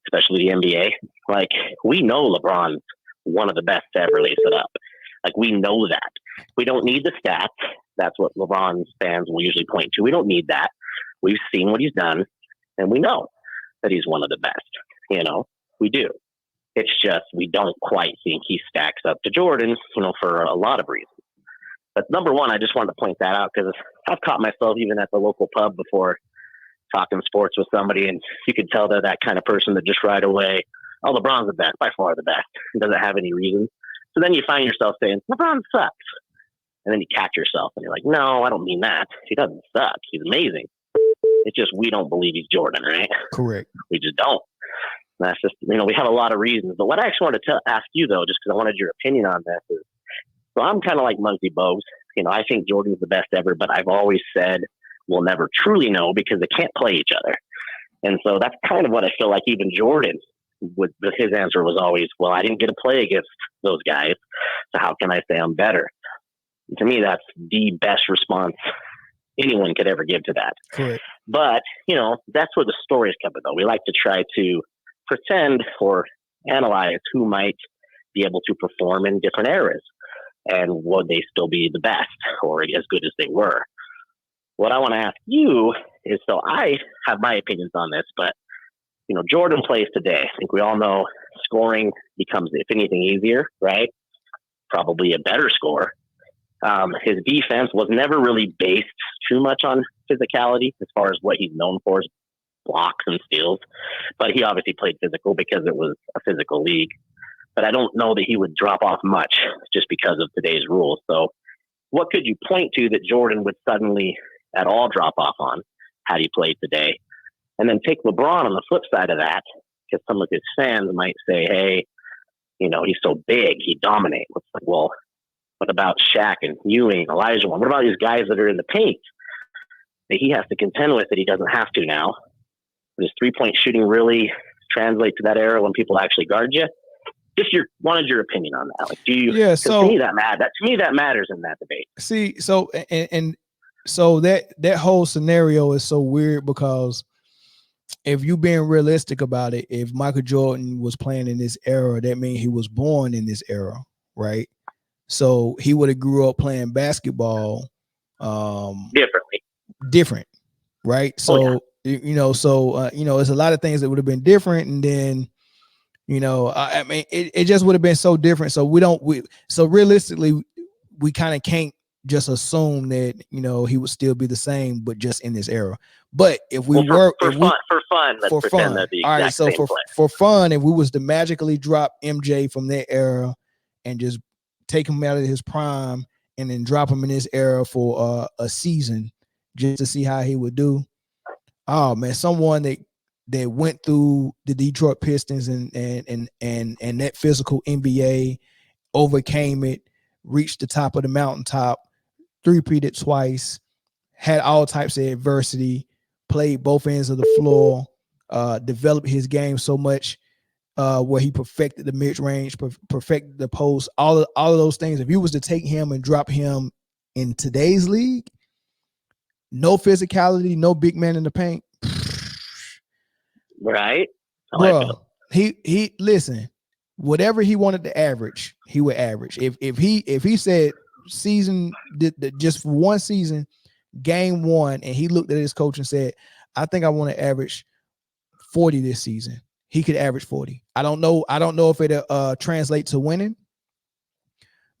especially the NBA, like we know LeBron's one of the best to ever lace it up. Like we know that. We don't need the stats. That's what LeBron's fans will usually point to. We don't need that. We've seen what he's done, and we know that he's one of the best. We do. It's just we don't quite think he stacks up to Jordan, for a lot of reasons. But number one, I just wanted to point that out because I've caught myself even at the local pub before talking sports with somebody, and you could tell they're that kind of person that just right away, oh, LeBron's the best, by far the best. He doesn't have any reason. So then you find yourself saying, LeBron sucks. And then you catch yourself and you're like, no, I don't mean that. He doesn't suck. He's amazing. It's just we don't believe he's Jordan, right? Correct. We just don't. That's just, we have a lot of reasons. But what I actually wanted to ask you, though, just because I wanted your opinion on this, is so I'm kind of like Muggsy Bogues. I think Jordan's the best ever, but I've always said we'll never truly know because they can't play each other. And so that's kind of what I feel like even Jordan would, his answer was always, well, I didn't get to play against those guys, so how can I say I'm better? And to me, that's the best response anyone could ever give to that. Correct. But, that's where the stories come in, though. We like to try to pretend or analyze who might be able to perform in different eras and would they still be the best or as good as they were. What I want to ask you is, so I have my opinions on this, but Jordan plays today. I think we all know scoring becomes, if anything, easier, right? Probably a better score. His defense was never really based too much on physicality as far as what he's known for, is blocks and steals. But he obviously played physical because it was a physical league. But I don't know that he would drop off much just because of today's rules. So what could you point to that Jordan would suddenly at all drop off on had he played today? And then take LeBron on the flip side of that, because some of his fans might say, hey, he's so big, he dominates. It's like, well, what about Shaq and Ewing, Elijah? What about these guys that are in the paint that he has to contend with that he doesn't have to now? Does 3-point shooting really translate to that era when people actually guard you? Just wanted your opinion on that. Like, do you? Yeah. So to me that matters in that debate. See, so and so that whole scenario is so weird because if you're being realistic about it, if Michael Jordan was playing in this era, that means he was born in this era, right? So he would have grew up playing basketball different, right? So there's a lot of things that would have been different, and then I mean it just would have been so different. So so realistically we kind of can't just assume that he would still be the same, but just in this era. But if we for fun, all right. So for fun, if we was to magically drop MJ from that era and just take him out of his prime and then drop him in this era for a season just to see how he would do. Oh man, someone that went through the Detroit Pistons and that physical NBA, overcame it, reached the top of the mountaintop, three-peated twice, had all types of adversity, played both ends of the floor, developed his game so much where he perfected the mid-range, perfected the post, all of those things. If you was to take him and drop him in today's league, no physicality, no big man in the paint. Right? Bro, he listen, whatever he wanted to average, he would average. If he said season just for one season, game one, and he looked at his coach and said, I think I want to average 40 this season, he could average 40. I don't know if it translates to winning,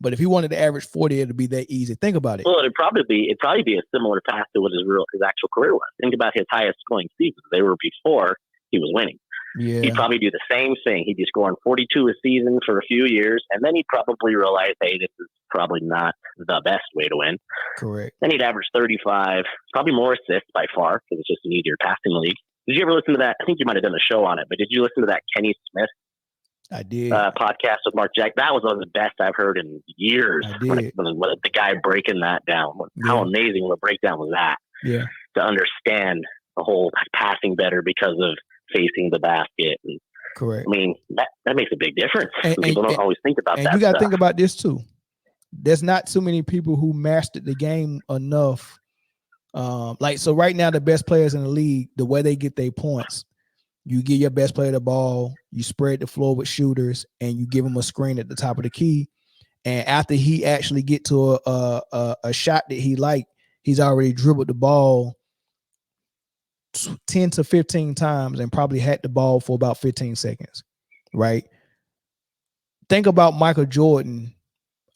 But if he wanted to average 40, it'd be that easy. Think about it. Well, it'd probably be a similar path to what his actual career was. Think about his highest scoring seasons. They were before he was winning. Yeah. He'd probably do the same thing. He'd be scoring 42 a season for a few years, and then he'd probably realize, hey, this is probably not the best way to win. Correct. Then he'd average 35, probably more assists by far, because it's just an easier passing league. Did you ever listen to that? I think you might have done a show on it, but did you listen to that Kenny Smith I did. podcast with Mark Jack? That was one of the best I've heard in years. I did. When the guy breaking that down. How amazing of a breakdown was that? Yeah. To understand the whole passing better because of facing the basket. And, correct. I mean, that makes a big difference. And people don't always think about that. And you got to think about this too. There's not too many people who mastered the game enough. So right now, the best players in the league, the way they get their points, you give your best player the ball, you spread the floor with shooters, and you give him a screen at the top of the key. And after he actually get to a shot that he liked, he's already dribbled the ball 10 to 15 times and probably had the ball for about 15 seconds, right? Think about Michael Jordan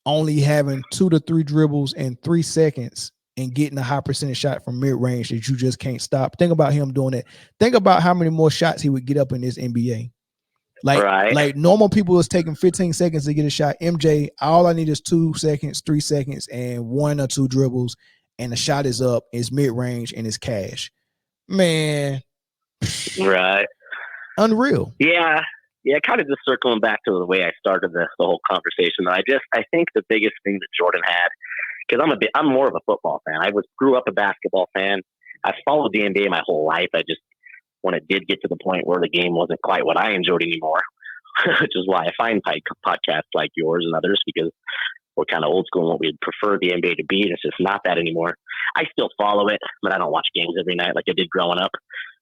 only having 2 to 3 dribbles in 3 seconds and getting a high percentage shot from mid-range that you just can't stop. Think about him doing that. Think about how many more shots he would get up in this NBA. Like normal people is taking 15 seconds to get a shot. MJ, all I need is 2 seconds, 3 seconds, and 1 or 2 dribbles, and the shot is up, it's mid-range, and it's cash. Man. Right. Unreal. Yeah. Yeah, kind of just circling back to the way I started the whole conversation. I think the biggest thing that Jordan had, because I'm more of a football fan. I grew up a basketball fan. I followed the NBA my whole life. When it did get to the point where the game wasn't quite what I enjoyed anymore, which is why I find podcasts like yours and others, because we're kind of old school and what we'd prefer the NBA to be. And it's just not that anymore. I still follow it, but I don't watch games every night like I did growing up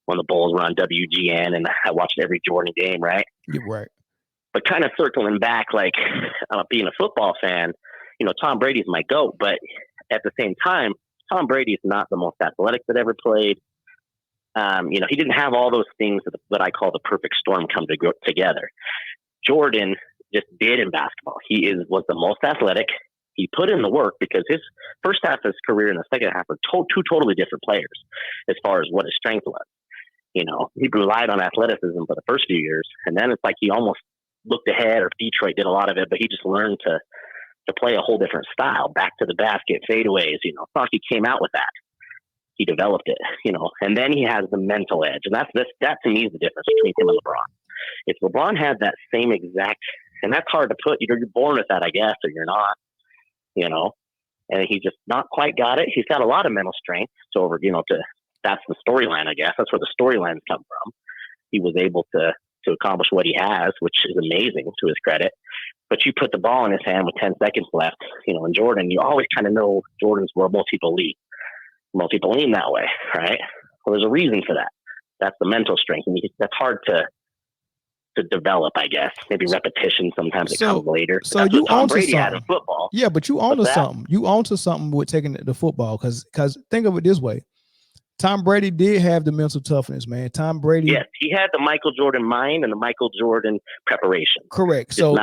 when the Bulls were on WGN, and I watched every Jordan game, right? You're right. But kind of circling back, like being a football fan, Tom Brady's my GOAT, but at the same time, Tom Brady's not the most athletic that ever played. He didn't have all those things that I call the perfect storm come together. Jordan just did in basketball. He was the most athletic. He put in the work because his first half of his career and the second half were two totally different players as far as what his strength was. He relied on athleticism for the first few years, and then it's like he almost looked ahead, or Detroit did a lot of it, but he just learned to play a whole different style, back to the basket, fadeaways. It's not like he came out with that. He developed it, and then he has the mental edge. And that to me is the difference between him and LeBron. If LeBron had that same exact, and that's hard to put, you're born with that, I guess, or you're not, and he just not quite got it. He's got a lot of mental strength. So that's the storyline, I guess. That's where the storylines come from. He was able to accomplish what he has, which is amazing to his credit. But you put the ball in his hand with 10 seconds left, and Jordan, you always kind of know Jordan's where most people lean. Most people lean that way, right? Well, there's a reason for that. That's the mental strength. And that's hard to develop, I guess. Maybe repetition, sometimes it comes later. So that's you what Tom onto Brady something. had in football. Yeah, but you onto something. You onto something with taking the football, because think of it this way. Tom Brady did have the mental toughness, man. Tom Brady. Yes, he had the Michael Jordan mind and the Michael Jordan preparation. Correct. So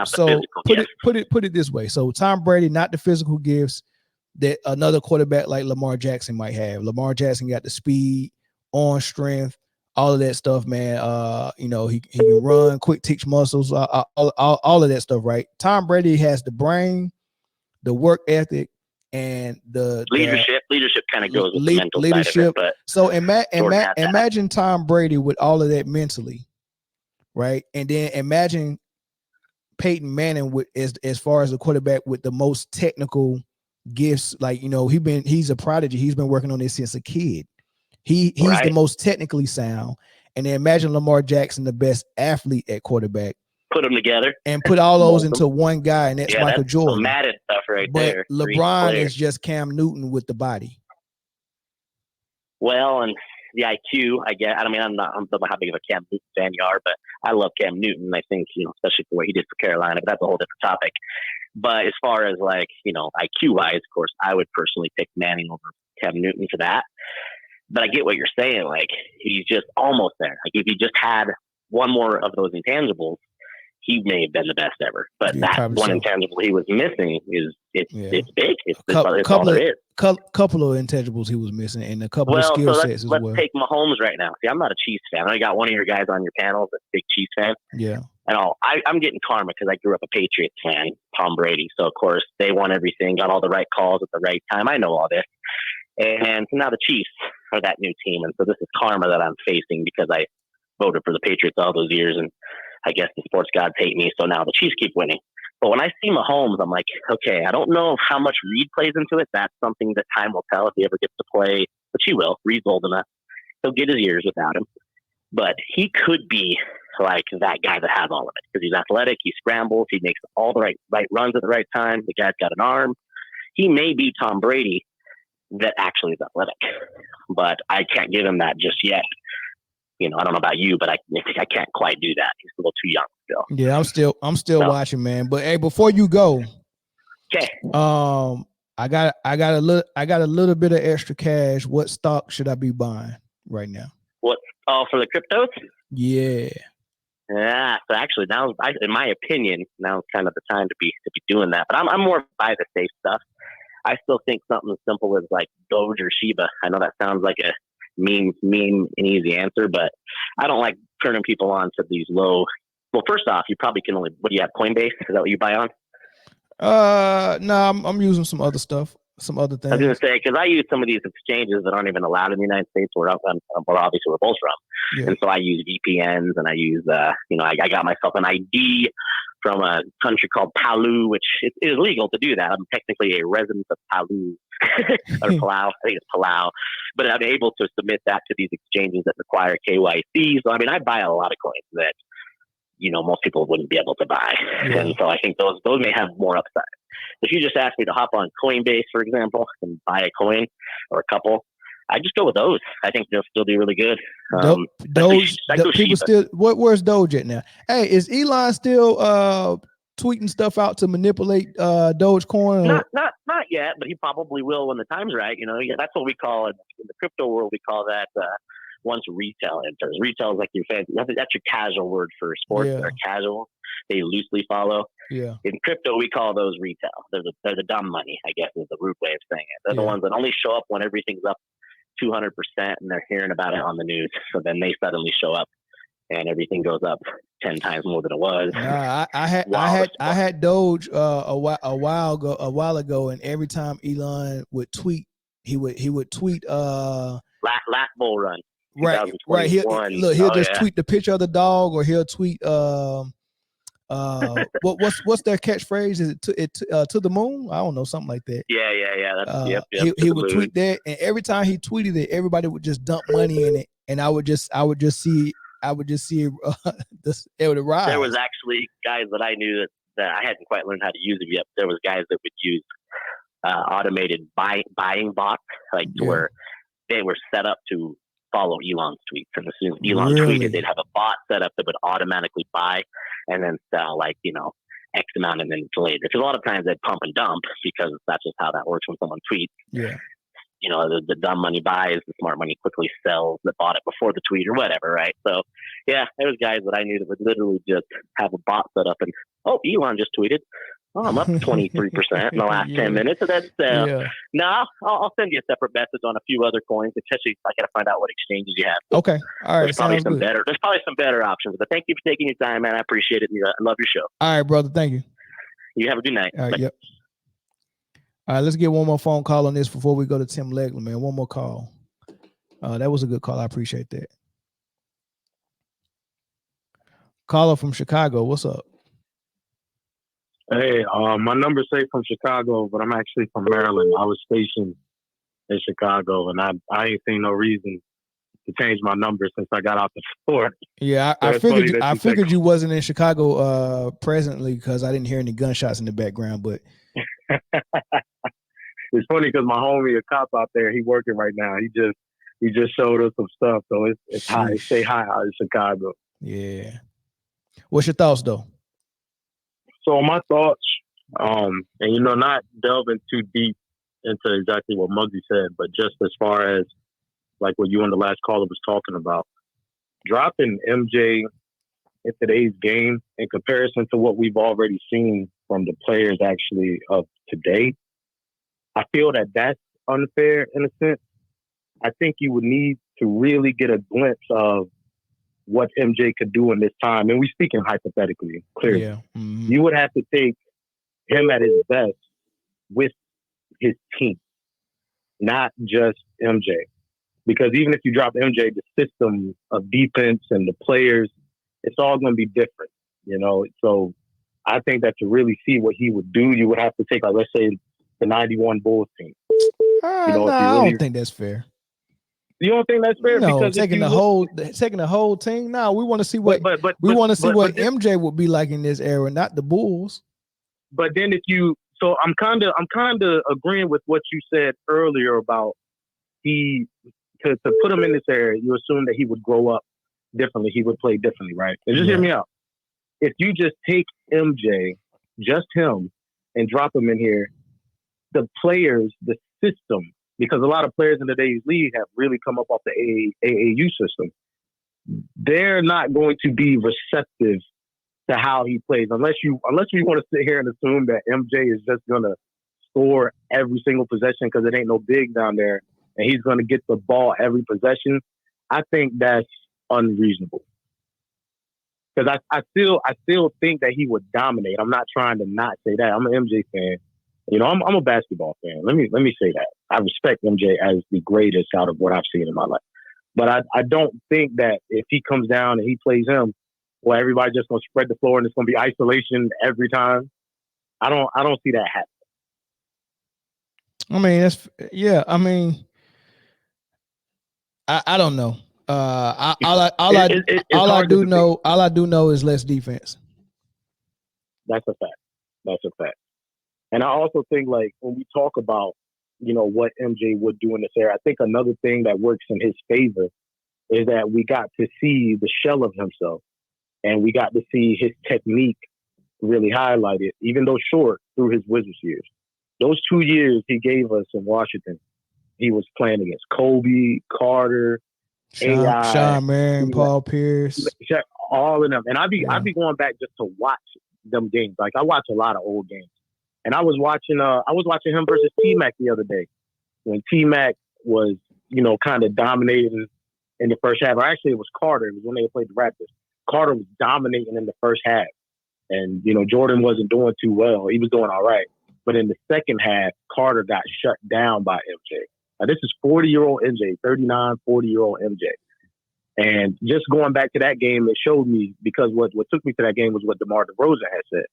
put it this way. So Tom Brady, not the physical gifts that another quarterback like Lamar Jackson might have. Lamar Jackson got the speed, arm strength, all of that stuff, man. He can run, quick twitch muscles, all of that stuff, right? Tom Brady has the brain, the work ethic, and the leadership. Leadership kind of goes with the mental leadership. Side of it, but so imagine Tom Brady with all of that mentally, right? And then imagine Peyton Manning with as far as a quarterback with the most technical gifts. Like, he's a prodigy. He's been working on this since a kid. He's the most technically sound. And then imagine Lamar Jackson, the best athlete at quarterback. Put them together and put all those into one guy, and that's Michael Jordan. Matted stuff there. LeBron is just Cam Newton with the body. Well, and the IQ, I guess. I don't know how big of a Cam Newton fan you are, but I love Cam Newton. I think, especially for what he did for Carolina, but that's a whole different topic. But as far as IQ wise, of course, I would personally pick Manning over Cam Newton for that. But I get what you're saying. Like, he's just almost there. Like, if he just had one more of those intangibles, he may have been the best ever. But Yeah, that probably one so. intangible he was missing is it's big. It's all couple there is. Couple of intangibles he was missing, and a couple of Well, skill so sets as let's well. take Mahomes right now. See, I'm not a Chiefs fan. I got one of your guys on your panel that's a big Chiefs fan. Yeah. And I'm getting karma because I grew up a Patriots fan, Tom Brady. So, of course, they won everything, got all the right calls at the right time. I know all this. And so now the Chiefs are that new team. And so this is karma that I'm facing because I voted for the Patriots all those years. And I guess the sports gods hate me. So now the Chiefs keep winning. But when I see Mahomes, I'm like, okay, I don't know how much Reed plays into it. That's something that time will tell if he ever gets to play, which he will. Reed's old enough. He'll get his years without him. But he could be like that guy that has all of it because he's athletic, he scrambles, he makes all the right runs at the right time. The guy's got an arm. He may be Tom Brady that actually is athletic, but I can't give him that just yet. You know, I don't know about you, but I can't quite do that. He's a little too young still. Yeah, I'm still watching, man. But hey, before you go, okay. I got a little bit of extra cash. What stock should I be buying right now? What? Oh, for the cryptos? Yeah. Yeah. So actually, now, in my opinion, now's kind of the time to be doing that. But I'm more by the safe stuff. I still think something as simple as like Doge or Shiba. I know that sounds like a mean and easy answer, but I don't like turning people on to these low. Well, first off, you probably can only. What do you have? Coinbase? Is that what you buy on? No, I'm using some other stuff, some other things. I was going to say, because I use some of these exchanges that aren't even allowed in the United States, where obviously we're both from. Yeah. And so I use VPNs and I use, I got myself an ID from a country called Palau, which it is legal to do that. I'm technically a resident of Palau, or Palau, I think it's Palau. But I'm able to submit that to these exchanges that require KYC. So, I mean, I buy a lot of coins that, most people wouldn't be able to buy. Yeah. And so I think those may have more upside. If you just ask me to hop on Coinbase, for example, and buy a coin or a couple, I just go with those. I think they'll still be really good. Doge, people still. Where's Doge at now? Hey, is Elon still tweeting stuff out to manipulate Dogecoin? Not yet, but he probably will when the time's right. That's what we call it in the crypto world. We call that once retail enters. Retail is like your fancy. That's your casual word for sports that are casual. They loosely follow. Yeah. In crypto, we call those retail. They're the dumb money, I guess, is the rude way of saying it. They're the ones that only show up when everything's up 200% and they're hearing about it on the news. So then they suddenly show up and everything goes up 10 times more than it was. I had Doge a while ago, and every time Elon would tweet, he would tweet last bull run. Right. He'll just tweet the picture of the dog, or he'll tweet what's their catchphrase? Is it to the moon? I don't know, something like that. Yeah. He would tweet that, and every time he tweeted it, everybody would just dump money in it, and I would just see it would rise. There was actually guys that I knew that I hadn't quite learned how to use it yet. There was guys that would use automated buying bots, where they were set up to follow Elon's tweets. And as soon as Elon tweeted, they'd have a bot set up that would automatically buy and then sell X amount and then delay it. Because a lot of times they'd pump and dump, because that's just how that works when someone tweets. Yeah. The dumb money buys, the smart money quickly sells that bought it before the tweet or whatever, right? So, yeah, there was guys that I knew that would literally just have a bot set up and, Elon just tweeted. I'm up 23% in the last 10 minutes. So that's no, I'll send you a separate message on a few other coins. Especially, I got to find out what exchanges you have. So okay, all right. There's probably some better options. But thank you for taking your time, man. I appreciate it. I love your show. All right, brother. Thank you. You have a good night. All right. Yep. All right, let's get one more phone call on this before we go to Tim Legler, man. One more call. That was a good call. I appreciate that. Caller from Chicago. What's up? Hey, my number's saved from Chicago, but I'm actually from Maryland. I was stationed in Chicago, and I ain't seen no reason to change my number since I got out the fort. Yeah, I figured you wasn't in Chicago presently, because I didn't hear any gunshots in the background. But it's funny because my homie, a cop out there, he working right now. He just showed us some stuff, so it's high. Stay high out in Chicago. Yeah. What's your thoughts though? So my thoughts, and not delving too deep into exactly what Muggsy said, but just as far as like what you and the last caller was talking about, dropping MJ in today's game in comparison to what we've already seen from the players actually of today, I feel that that's unfair in a sense. I think you would need to really get a glimpse of what MJ could do in this time. And we're speaking hypothetically, clearly. Yeah. Mm-hmm. You would have to take him at his best with his team, not just MJ. Because even if you drop MJ, the system of defense and the players, it's all going to be different, you know? So I think that to really see what he would do, you would have to take, like, let's say, the 91 Bulls team. I don't think that's fair. You don't think that's fair? No, because taking the whole team. No, we want to see what MJ would be like in this era, not the Bulls. But then I'm kind of agreeing with what you said earlier about to put him in this area, you assume that he would grow up differently, he would play differently, right? And just hear me out. If you just take MJ, just him, and drop him in here, the players, the system, because a lot of players in today's league have really come up off the AAU system. They're not going to be receptive to how he plays unless we want to sit here and assume that MJ is just going to score every single possession because it ain't no big down there and he's going to get the ball every possession. I think that's unreasonable because I still think that he would dominate. I'm not trying to not say that. I'm an MJ fan. You know, I'm a basketball fan. Let me say that. I respect MJ as the greatest out of what I've seen in my life. But I don't think that if he comes down and he plays him, well, everybody's just going to spread the floor and it's going to be isolation every time. I don't see that happen. I mean, I don't know. All I do know is less defense. That's a fact. And I also think, like, when we talk about, you know, what MJ would do in this era, I think another thing that works in his favor is that we got to see the shell of himself and we got to see his technique really highlighted, even though short, through his Wizards years. Those 2 years he gave us in Washington, he was playing against Kobe, Carter, AI, Sean Marion, Paul Pierce, all of them. And I'd be going back just to watch them games. Like, I watch a lot of old games. And I was watching him versus T-Mac the other day when T-Mac was, you know, kind of dominating in the first half. Or actually, it was Carter. It was when they played the Raptors. Carter was dominating in the first half. And, you know, Jordan wasn't doing too well. He was doing all right. But in the second half, Carter got shut down by MJ. Now, this is 40-year-old MJ, 39, 40-year-old MJ. And just going back to that game, it showed me, because what took me to that game was what DeMar DeRozan had said.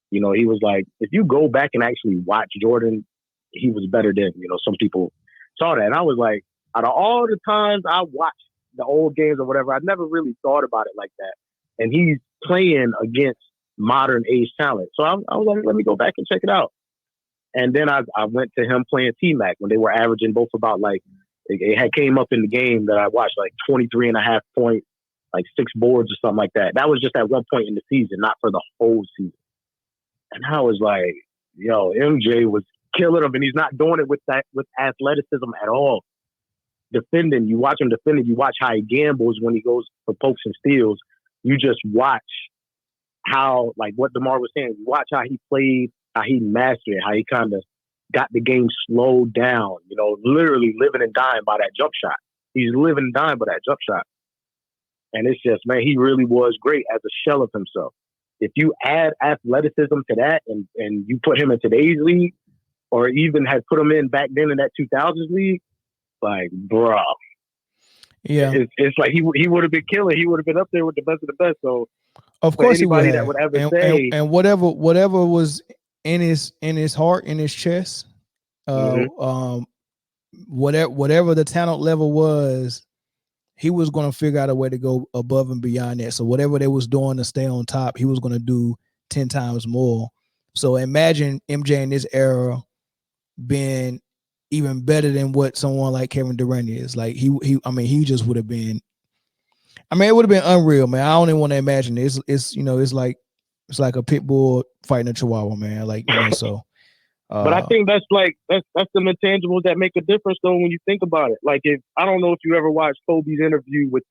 You know, he was like, if you go back and actually watch Jordan, he was better than, you know, some people saw that. And I was like, out of all the times I watched the old games or whatever, I never really thought about it like that. And he's playing against modern age talent. So I was like, let me go back and check it out. And then I went to him playing T-Mac when they were averaging both about, like, it had came up in the game that I watched, like 23 and a half points, like 6 boards or something like that. That was just at one point in the season, not for the whole season. And I was like, yo, MJ was killing him, and he's not doing it with athleticism at all. Defending, you watch him defending, you watch how he gambles when he goes for pokes and steals. You just watch how, like what DeMar was saying, you watch how he played, how he mastered it, how he kind of got the game slowed down, you know, literally living and dying by that jump shot. He's living and dying by that jump shot. And it's just, man, he really was great as a shell of himself. If you add athleticism to that and you put him in today's league, or even had put him in back then in that 2000s league, like, bro. Yeah. It's like he would have been killing. He would have been up there with the best of the best. So, of course, anybody he that would ever say, and whatever was in his heart, in his chest, whatever the talent level was, he was going to figure out a way to go above and beyond that. So whatever they was doing to stay on top, he was going to do 10 times more. So imagine MJ in this era being even better than what someone like Kevin Durant is. Like he just would have been. I mean, it would have been unreal, man. I don't even want to imagine it. It's like a pit bull fighting a chihuahua, man. Like, you know, so. But I think that's the intangibles that make a difference, though, when you think about it. Like, I don't know if you ever watched Kobe's interview with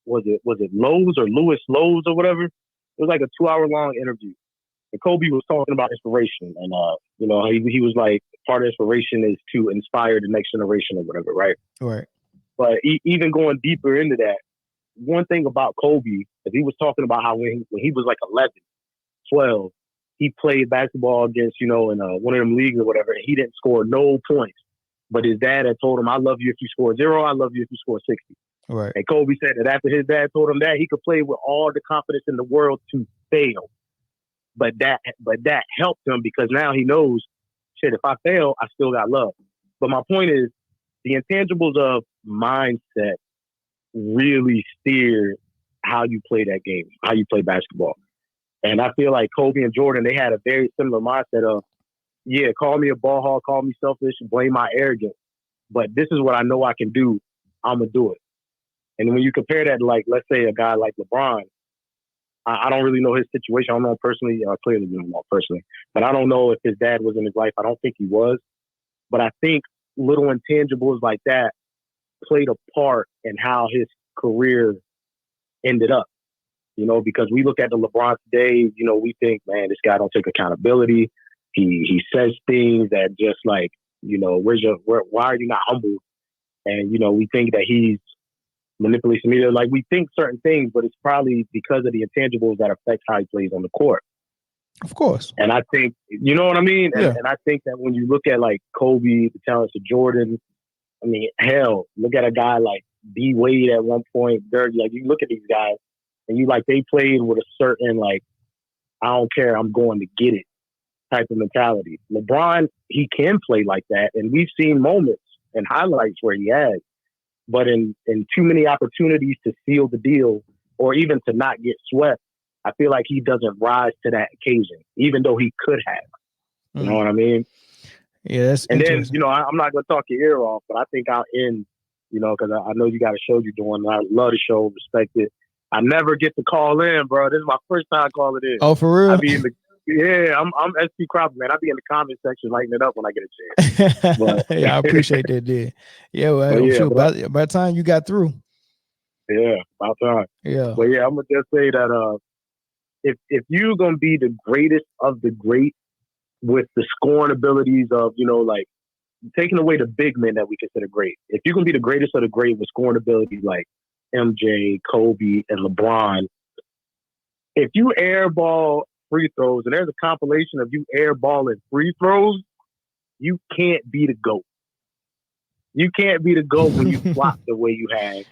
was it Lowe's or Lewis Lowe's or whatever? It was like a 2-hour-long interview. And Kobe was talking about inspiration. And, he was like, part of inspiration is to inspire the next generation or whatever, right? Right. But even going deeper into that, one thing about Kobe is he was talking about how when he was like 11, 12, he played basketball against, in one of them leagues or whatever, and he didn't score no points. But his dad had told him, I love you if you score 0, I love you if you score 60. Right. And Kobe said that after his dad told him that, he could play with all the confidence in the world to fail. But that helped him because now he knows, shit, if I fail, I still got love. But my point is, the intangibles of mindset really steer how you play that game, how you play basketball. And I feel like Kobe and Jordan, they had a very similar mindset of, yeah, call me a ball hog, call me selfish, blame my arrogance. But this is what I know I can do. I'm going to do it. And when you compare that to, like, let's say a guy like LeBron, I don't really know his situation. I don't know him personally. Clearly, we don't know personally. But I don't know if his dad was in his life. I don't think he was. But I think little intangibles like that played a part in how his career ended up. Because we look at the LeBron today, we think, man, this guy don't take accountability. He says things that just like, why are you not humble? And, we think that he's manipulates the media. Like, we think certain things, but it's probably because of the intangibles that affect how he plays on the court. Of course. And I think, you know what I mean? Yeah. And I think that when you look at like Kobe, the talents of Jordan, I mean, hell, look at a guy like D Wade at one point. Like, you look at these guys and you like, they played with a certain, like, I don't care, I'm going to get it type of mentality. LeBron, he can play like that. And we've seen moments and highlights where he has. But in too many opportunities to seal the deal or even to not get swept, I feel like he doesn't rise to that occasion, even though he could have. You know what I mean? Yeah, that's and then, I'm not going to talk your ear off, but I think I'll end, because I know you got a show you're doing. And I love the show, respect it. I never get to call in, bro. This is my first time calling in. Oh, for real? I'm SP Cropper, man. I be in the comment section lighting it up when I get a chance. But, yeah, I appreciate that, dude. Yeah, well, by the time you got through. Yeah, about time. Yeah. But yeah, I'm gonna just say that if you're gonna be the greatest of the great with the scoring abilities of, like taking away the big men that we consider great, if you're gonna be the greatest of the great with scoring abilities like MJ, Kobe, and LeBron, if you airball free throws, and there's a compilation of you airballing free throws, you can't be the GOAT. You can't be the GOAT when you flop the way you have.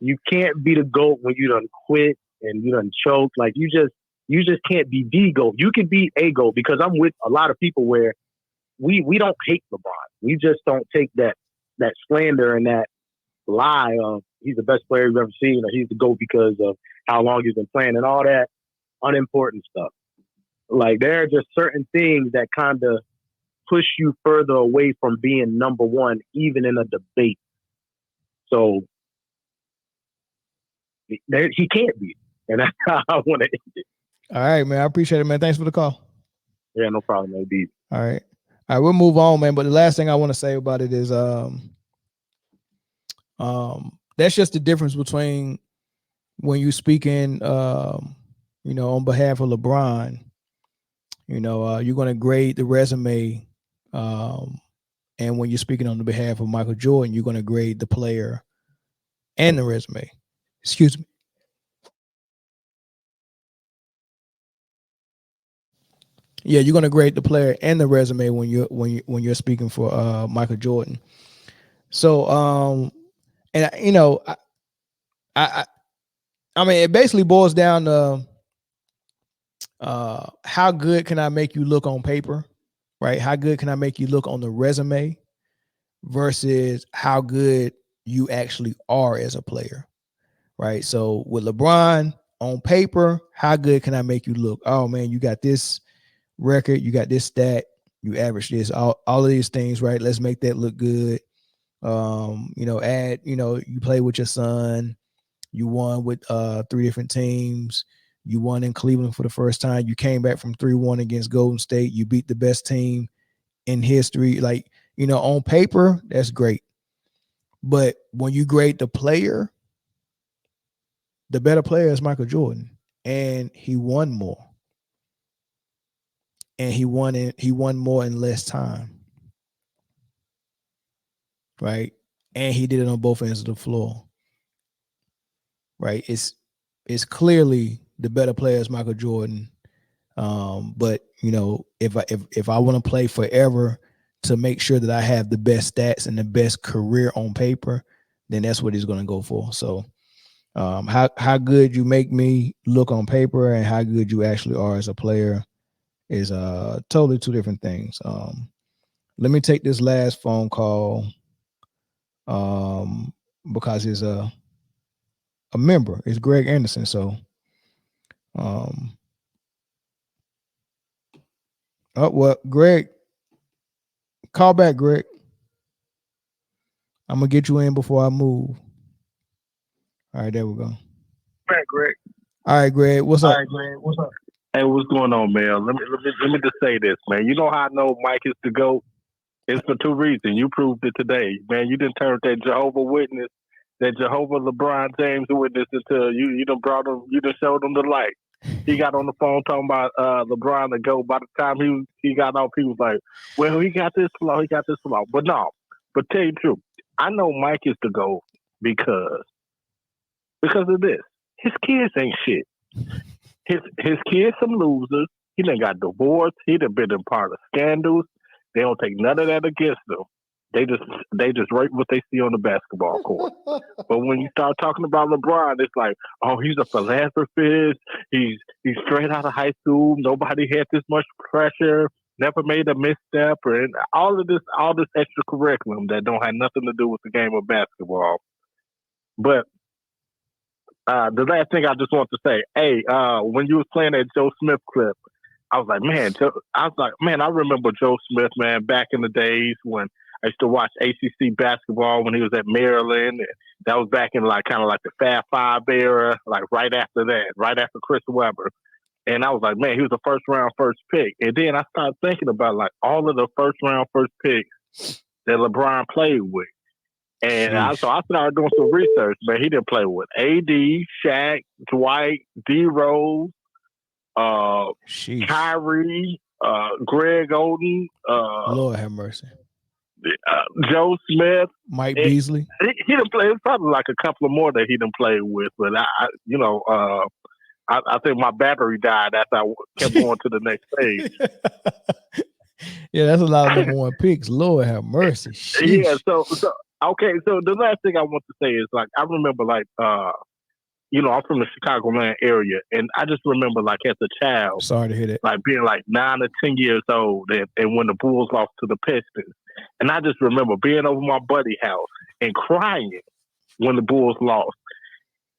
You can't be the GOAT when you done quit and you done choked. Like, you just can't be the GOAT. You can be a GOAT, because I'm with a lot of people where we don't hate LeBron. We just don't take that slander and that lie of he's the best player you've ever seen, or he's the GOAT because of how long he's been playing, and all that unimportant stuff. Like, there are just certain things that kind of push you further away from being number one, even in a debate. So he can't be. And that's how I want to end it. All right, man. I appreciate it, man. Thanks for the call. Yeah, no problem, man. All right. All right, we'll move on, man. But the last thing I want to say about it is that's just the difference between when you speaking on behalf of LeBron, you're going to grade the resume, and when you're speaking on the behalf of Michael Jordan, you're going to grade the player and the resume. Excuse me. Yeah, you're going to grade the player and the resume when you're speaking for Michael Jordan. So and I mean, it basically boils down to how good can I make you look on paper, right? How good can I make you look on the resume versus how good you actually are as a player, right? So with LeBron on paper, how good can I make you look? Oh man, you got this record, you got this stat, you average this, all of these things, right? Let's make that look good. You play with your son, you won with 3 different teams, you won in Cleveland for the first time, you came back from 3-1 against Golden State, you beat the best team in history. Like, on paper, that's great. But when you grade the player, the better player is Michael Jordan, and he won more. And he won more in less time. Right? And he did it on both ends of the floor. Right? It's clearly the better player is Michael Jordan. But you know, if I want to play forever to make sure that I have the best stats and the best career on paper, then that's what he's going to go for. So how good you make me look on paper and how good you actually are as a player is totally two different things. Let me take this last phone call because it's a member. It's Greg Anderson. So well, Greg, call back, Greg. I'm gonna get you in before I move. All right, there we go. All right, Greg. All right, Greg. What's up? Hey, what's going on, man? Let me just say this, man. You know how I know Mike is the GOAT? It's for two reasons. You proved it today, man. You didn't turn that Jehovah Witness, that Jehovah LeBron James Witness into you done brought him. You done showed him the light. He got on the phone talking about LeBron the GOAT. By the time he got off, he was like, "Well, he got this flaw. He got this flaw." But no. But tell you the truth, I know Mike is the GOAT because of this. His kids ain't shit. His kids some losers. He done got divorced. He done been in part of scandals. They don't take none of that against them. They just write what they see on the basketball court. But when you start talking about LeBron, it's like, oh, he's a philanthropist. He's straight out of high school. Nobody had this much pressure. Never made a misstep, and all this extra curriculum that don't have nothing to do with the game of basketball. But the last thing I just want to say, hey, when you was playing that Joe Smith clip, I was like, man, I remember Joe Smith, man, back in the days when I used to watch ACC basketball when he was at Maryland. That was back in kind of the Fab Five era, right after Chris Webber. And I was like, man, he was a first pick. And then I started thinking about all of the first picks that LeBron played with. And so I started doing some research, man. He didn't play with AD, Shaq, Dwight, D-Rose, Kyrie, Greg Oden, Lord have mercy, Joe Smith, Mike Beasley. He didn't play. It's probably a couple of more that he didn't play with, but I think my battery died after I kept going to the next page. Yeah, that's a lot of number one picks. Lord have mercy. Sheesh. Yeah. So okay. So the last thing I want to say is I remember I'm from the Chicagoland area, and I just remember as a child. Sorry to hear that. Being 9 or 10 years old, and when the Bulls lost to the Pistons, and I just remember being over my buddy's house and crying when the Bulls lost.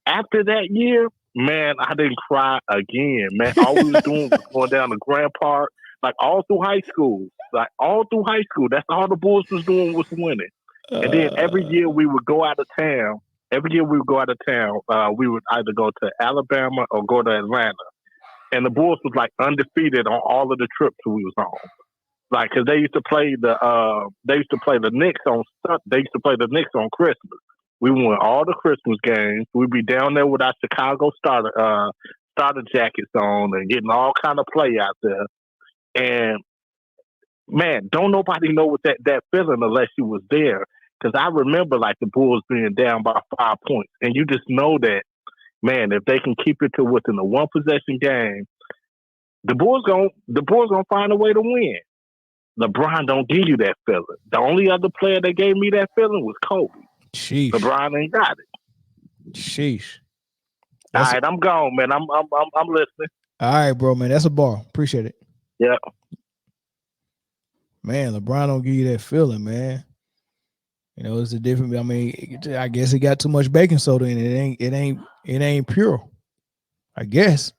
After that year, man, I didn't cry again, man. All we was doing was going down to Grand Park, all through high school. That's all the Bulls was doing was winning. And then every year we would go out of town. We would either go to Alabama or go to Atlanta. And the Bulls was undefeated on all of the trips we was on. Because they used to play the Knicks on Christmas. We won all the Christmas games. We'd be down there with our Chicago starter jackets on and getting all kind of play out there. And man, don't nobody know what that feeling unless you was there. Because I remember the Bulls being down by 5 points, and you just know that, man, if they can keep it to within a one possession game, the Bulls gonna find a way to win. LeBron don't give you that feeling. The only other player that gave me that feeling was Kobe. Sheesh. LeBron ain't got it. Sheesh. All right, I'm gone, man. I'm listening. All right, bro, man. That's a bar. Appreciate it. Yeah. Man, LeBron don't give you that feeling, man. It's a different. I mean, I guess it got too much baking soda in it. It ain't pure. I guess.